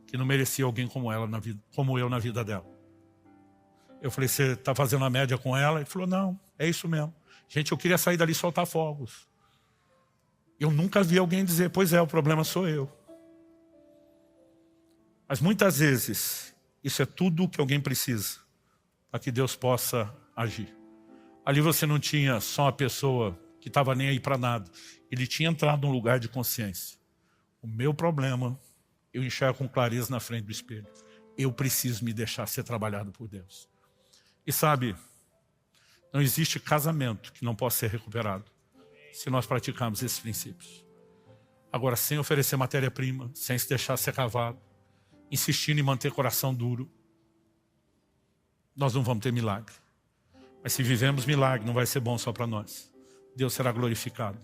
que não merecia alguém como ela na vida, como eu na vida dela. Eu falei, você está fazendo a média com ela? Ele falou, não, é isso mesmo. Gente, eu queria sair dali e soltar fogos. Eu nunca vi alguém dizer, pois é, o problema sou eu. Mas muitas vezes, isso é tudo o que alguém precisa para que Deus possa agir. Ali você não tinha só uma pessoa que estava nem aí para nada. Ele tinha entrado num lugar de consciência. O meu problema, eu enxergo com clareza na frente do espelho. Eu preciso me deixar ser trabalhado por Deus. E sabe, não existe casamento que não possa ser recuperado se nós praticarmos esses princípios. Agora, sem oferecer matéria-prima, sem se deixar ser cavado, insistindo em manter coração duro, nós não vamos ter milagre. Mas se vivemos milagre, não vai ser bom só para nós. Deus será glorificado.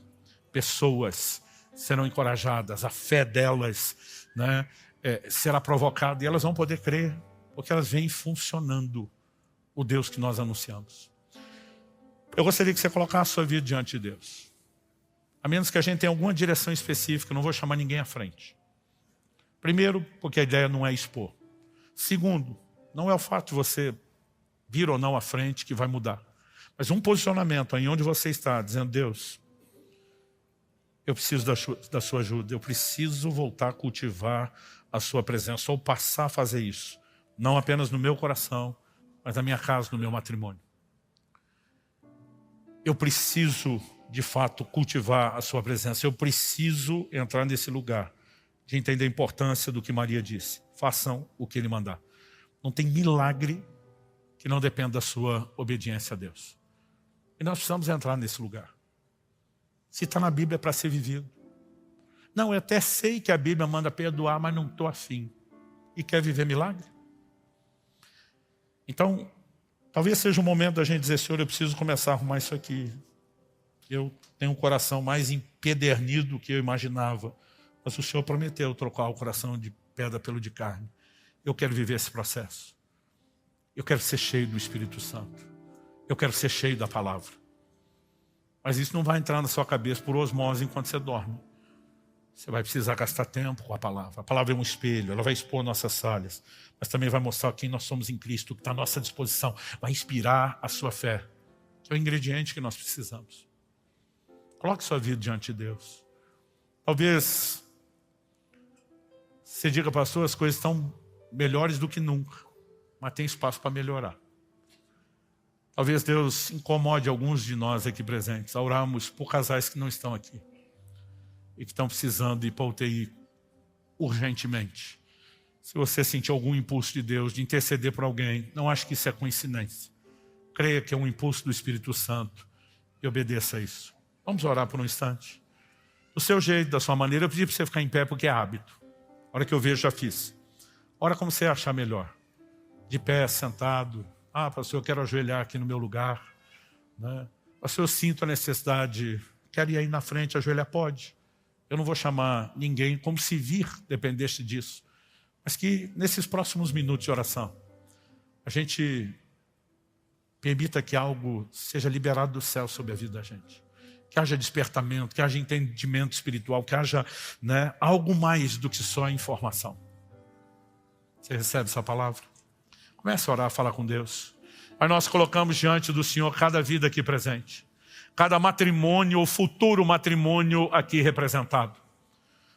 Pessoas serão encorajadas, a fé delas, né, será provocada e elas vão poder crer, porque elas vêm funcionando o Deus que nós anunciamos. Eu gostaria que você colocasse a sua vida diante de Deus. A menos que a gente tenha alguma direção específica, não vou chamar ninguém à frente. Primeiro, porque a ideia não é expor. Segundo, não é o fato de você vir ou não à frente, que vai mudar. Mas um posicionamento aí onde você está, dizendo: Deus, eu preciso da sua ajuda, eu preciso voltar a cultivar a sua presença, ou passar a fazer isso, não apenas no meu coração, mas na minha casa, no meu matrimônio. Eu preciso, de fato, cultivar a sua presença, eu preciso entrar nesse lugar de entender a importância do que Maria disse. Façam o que Ele mandar. Não tem milagre que não dependa da sua obediência a Deus. E nós precisamos entrar nesse lugar. Se está na Bíblia, é para ser vivido. Não, eu até sei que a Bíblia manda perdoar, mas não estou afim. E quer viver milagre? Então, talvez seja o momento da gente dizer: Senhor, eu preciso começar a arrumar isso aqui. Eu tenho um coração mais empedernido do que eu imaginava. Mas o Senhor prometeu trocar o coração de pedra pelo de carne. Eu quero viver esse processo. Eu quero ser cheio do Espírito Santo. Eu quero ser cheio da palavra. Mas isso não vai entrar na sua cabeça por osmose enquanto você dorme. Você vai precisar gastar tempo com a palavra. A palavra é um espelho, ela vai expor nossas falhas, mas também vai mostrar quem nós somos em Cristo, o que está à nossa disposição. Vai inspirar a sua fé, que é o ingrediente que nós precisamos. Coloque sua vida diante de Deus. Talvez você diga: pastor, as coisas estão melhores do que nunca, mas tem espaço para melhorar. Talvez Deus incomode alguns de nós aqui presentes a orarmos por casais que não estão aqui e que estão precisando ir para a UTI urgentemente. Se você sentir algum impulso de Deus de interceder por alguém, não acho que isso é coincidência. Creia que é um impulso do Espírito Santo e obedeça a isso. Vamos orar por um instante. Do seu jeito, da sua maneira. Eu pedi para você ficar em pé porque é hábito. A hora que eu vejo, já fiz. Ora como você achar melhor. De pé, sentado. Ah, pastor, eu quero ajoelhar aqui no meu lugar. Né? Pastor, eu sinto a necessidade. Quero ir aí na frente, ajoelhar? Pode. Eu não vou chamar ninguém, como se vir dependesse disso. Mas que nesses próximos minutos de oração, a gente permita que algo seja liberado do céu sobre a vida da gente. Que haja despertamento, que haja entendimento espiritual, que haja, né, algo mais do que só informação. Você recebe essa palavra? Comece a orar, a falar com Deus. Aí nós colocamos diante do Senhor cada vida aqui presente. Cada matrimônio ou futuro matrimônio aqui representado.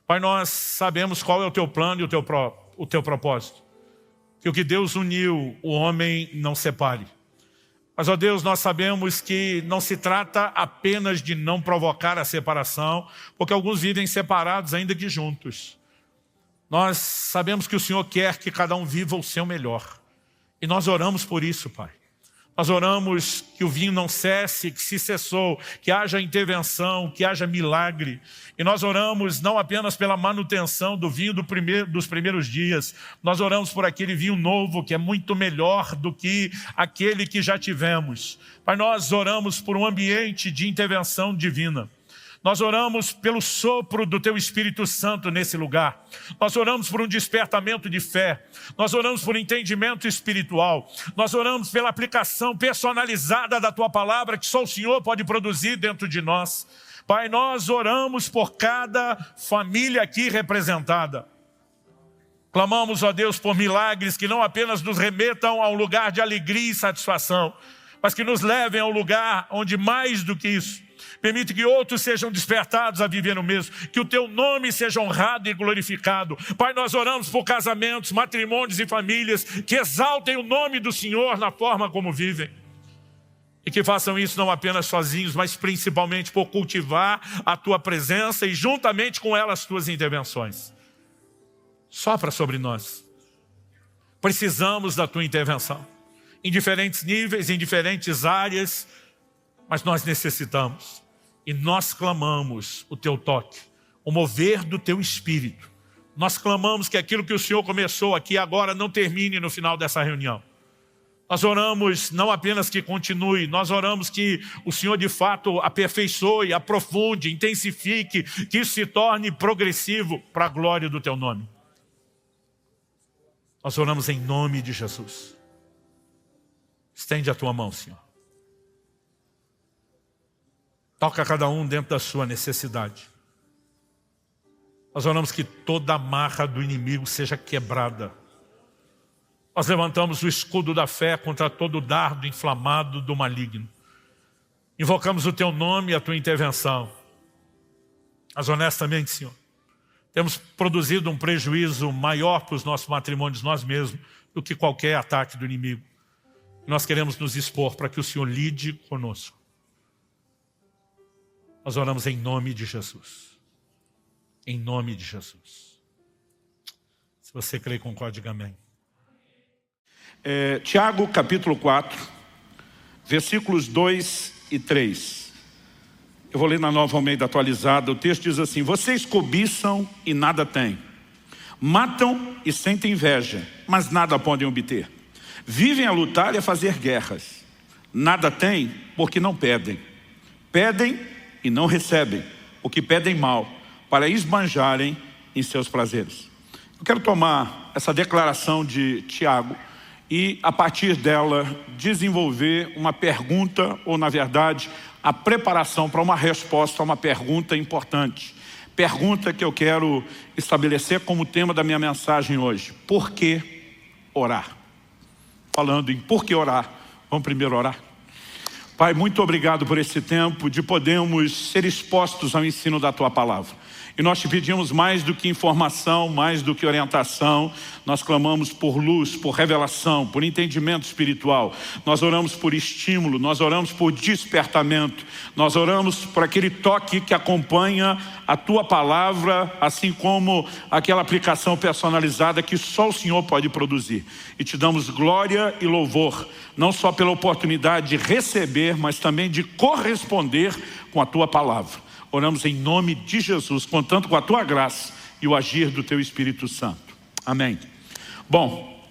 Pai, nós sabemos qual é o teu plano e o teu propósito. Que o que Deus uniu, o homem não separe. Mas, ó Deus, nós sabemos que não se trata apenas de não provocar a separação, porque alguns vivem separados ainda que juntos. Nós sabemos que o Senhor quer que cada um viva o seu melhor. E nós oramos por isso, Pai. Nós oramos que o vinho não cesse, que se cessou, que haja intervenção, que haja milagre. E nós oramos não apenas pela manutenção do vinho dos primeiros dias, nós oramos por aquele vinho novo que é muito melhor do que aquele que já tivemos. Pai, nós oramos por um ambiente de intervenção divina. Nós oramos pelo sopro do Teu Espírito Santo nesse lugar. Nós oramos por um despertamento de fé. Nós oramos por entendimento espiritual. Nós oramos pela aplicação personalizada da Tua palavra que só o Senhor pode produzir dentro de nós. Pai, nós oramos por cada família aqui representada. Clamamos, ó Deus, por milagres que não apenas nos remetam a um lugar de alegria e satisfação, mas que nos levem a um lugar onde mais do que isso, permite que outros sejam despertados a viver no mesmo. Que o Teu nome seja honrado e glorificado. Pai, nós oramos por casamentos, matrimônios e famílias que exaltem o nome do Senhor na forma como vivem. E que façam isso não apenas sozinhos, mas principalmente por cultivar a Tua presença e juntamente com ela as Tuas intervenções. Sopra sobre nós. Precisamos da Tua intervenção. Em diferentes níveis, em diferentes áreas, mas nós necessitamos. E nós clamamos o Teu toque, o mover do Teu Espírito. Nós clamamos que aquilo que o Senhor começou aqui agora não termine no final dessa reunião. Nós oramos não apenas que continue, nós oramos que o Senhor de fato aperfeiçoe, aprofunde, intensifique, que isso se torne progressivo para a glória do Teu nome. Nós oramos em nome de Jesus. Estende a Tua mão, Senhor. Toca cada um dentro da sua necessidade. Nós oramos que toda amarra do inimigo seja quebrada. Nós levantamos o escudo da fé contra todo dardo inflamado do maligno. Invocamos o Teu nome e a Tua intervenção. Mas honestamente, Senhor, temos produzido um prejuízo maior para os nossos matrimônios, nós mesmos, do que qualquer ataque do inimigo. Nós queremos nos expor para que o Senhor lide conosco. Nós oramos em nome de Jesus. Em nome de Jesus. Se você crê, concorde, diga amém. Tiago capítulo 4, versículos 2 e 3. Eu vou ler na Nova Almeida atualizada. O texto diz assim: vocês cobiçam e nada têm, matam e sentem inveja, mas nada podem obter. Vivem a lutar e a fazer guerras. Nada têm porque não pedem. Pedem e não recebem, porque pedem mal, para esbanjarem em seus prazeres. Eu quero tomar essa declaração de Tiago e, a partir dela, desenvolver uma pergunta, ou na verdade, a preparação para uma resposta a uma pergunta importante. Pergunta que eu quero estabelecer como tema da minha mensagem hoje. Por que orar? Falando em por que orar, vamos primeiro orar. Pai, muito obrigado por esse tempo de podermos ser expostos ao ensino da Tua Palavra. E nós te pedimos mais do que informação, mais do que orientação. Nós clamamos por luz, por revelação, por entendimento espiritual. Nós oramos por estímulo, nós oramos por despertamento. Nós oramos por aquele toque que acompanha a Tua Palavra, assim como aquela aplicação personalizada que só o Senhor pode produzir. E te damos glória e louvor, não só pela oportunidade de receber, mas também de corresponder com a Tua Palavra. Oramos em nome de Jesus, contando com a Tua graça e o agir do Teu Espírito Santo. Amém. Bom,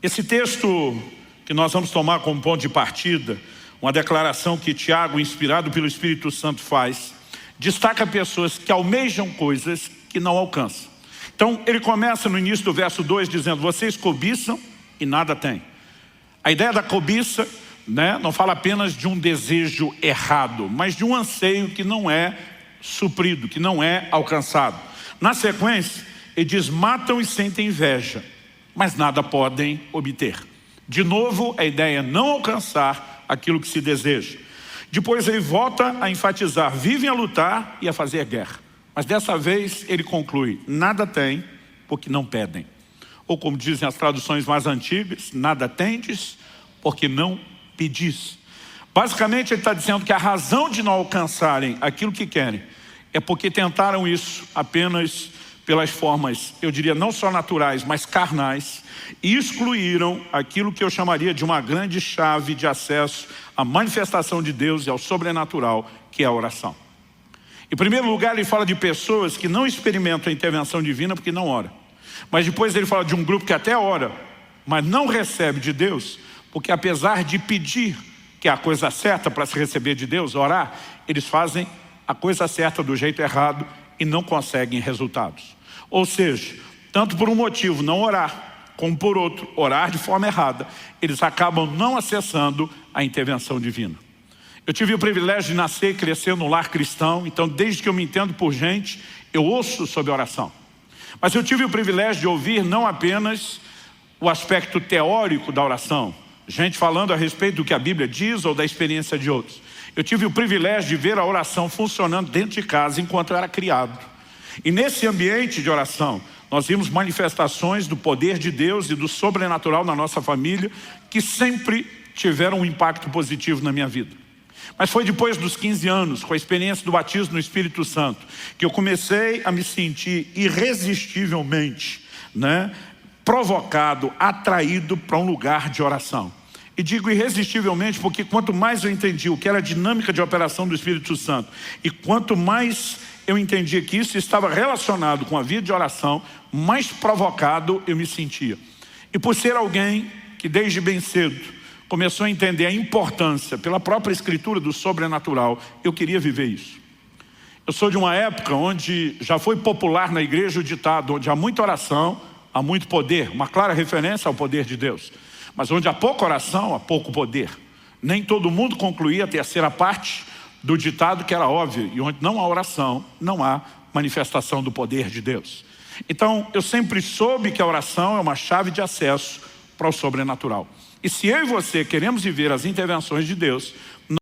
esse texto que nós vamos tomar como ponto de partida, uma declaração que Tiago, inspirado pelo Espírito Santo, faz, destaca pessoas que almejam coisas que não alcançam. Então, ele começa no início do verso 2 dizendo: vocês cobiçam e nada têm. A ideia da cobiça, não fala apenas de um desejo errado, mas de um anseio que não é suprido, que não é alcançado. Na sequência, ele diz: matam e sentem inveja, mas nada podem obter. De novo, a ideia é não alcançar aquilo que se deseja. Depois ele volta a enfatizar: vivem a lutar e a fazer guerra. Mas dessa vez ele conclui: nada tem porque não pedem. Ou como dizem as traduções mais antigas: nada tendes porque não pedis. Basicamente ele está dizendo que a razão de não alcançarem aquilo que querem é porque tentaram isso apenas pelas formas, eu diria, não só naturais, mas carnais, e excluíram aquilo que eu chamaria de uma grande chave de acesso à manifestação de Deus e ao sobrenatural, que é a oração. Em primeiro lugar, ele fala de pessoas que não experimentam a intervenção divina porque não oram. Mas depois ele fala de um grupo que até ora, mas não recebe de Deus, porque apesar de pedir, que é a coisa certa para se receber de Deus, orar, eles fazem a coisa certa do jeito errado e não conseguem resultados. Ou seja, tanto por um motivo não orar, como por outro, orar de forma errada, eles acabam não acessando a intervenção divina. Eu tive o privilégio de nascer e crescer num lar cristão, então desde que eu me entendo por gente, eu ouço sobre oração. Mas eu tive o privilégio de ouvir não apenas o aspecto teórico da oração, gente falando a respeito do que a Bíblia diz ou da experiência de outros. Eu tive o privilégio de ver a oração funcionando dentro de casa enquanto eu era criado. E nesse ambiente de oração, nós vimos manifestações do poder de Deus e do sobrenatural na nossa família, que sempre tiveram um impacto positivo na minha vida. Mas foi depois dos 15 anos, com a experiência do batismo no Espírito Santo, que eu comecei a me sentir irresistivelmente, provocado, atraído para um lugar de oração. E digo irresistivelmente porque quanto mais eu entendi o que era a dinâmica de operação do Espírito Santo, e quanto mais eu entendia que isso estava relacionado com a vida de oração, mais provocado eu me sentia. E por ser alguém que desde bem cedo começou a entender a importância, pela própria escritura, do sobrenatural, eu queria viver isso. Eu sou de uma época onde já foi popular na igreja o ditado: onde há muita oração, há muito poder. Uma clara referência ao poder de Deus. Mas onde há pouca oração, há pouco poder. Nem todo mundo concluía a terceira parte do ditado, que era óbvio: e onde não há oração, não há manifestação do poder de Deus. Então, eu sempre soube que a oração é uma chave de acesso para o sobrenatural. E se eu e você queremos viver as intervenções de Deus,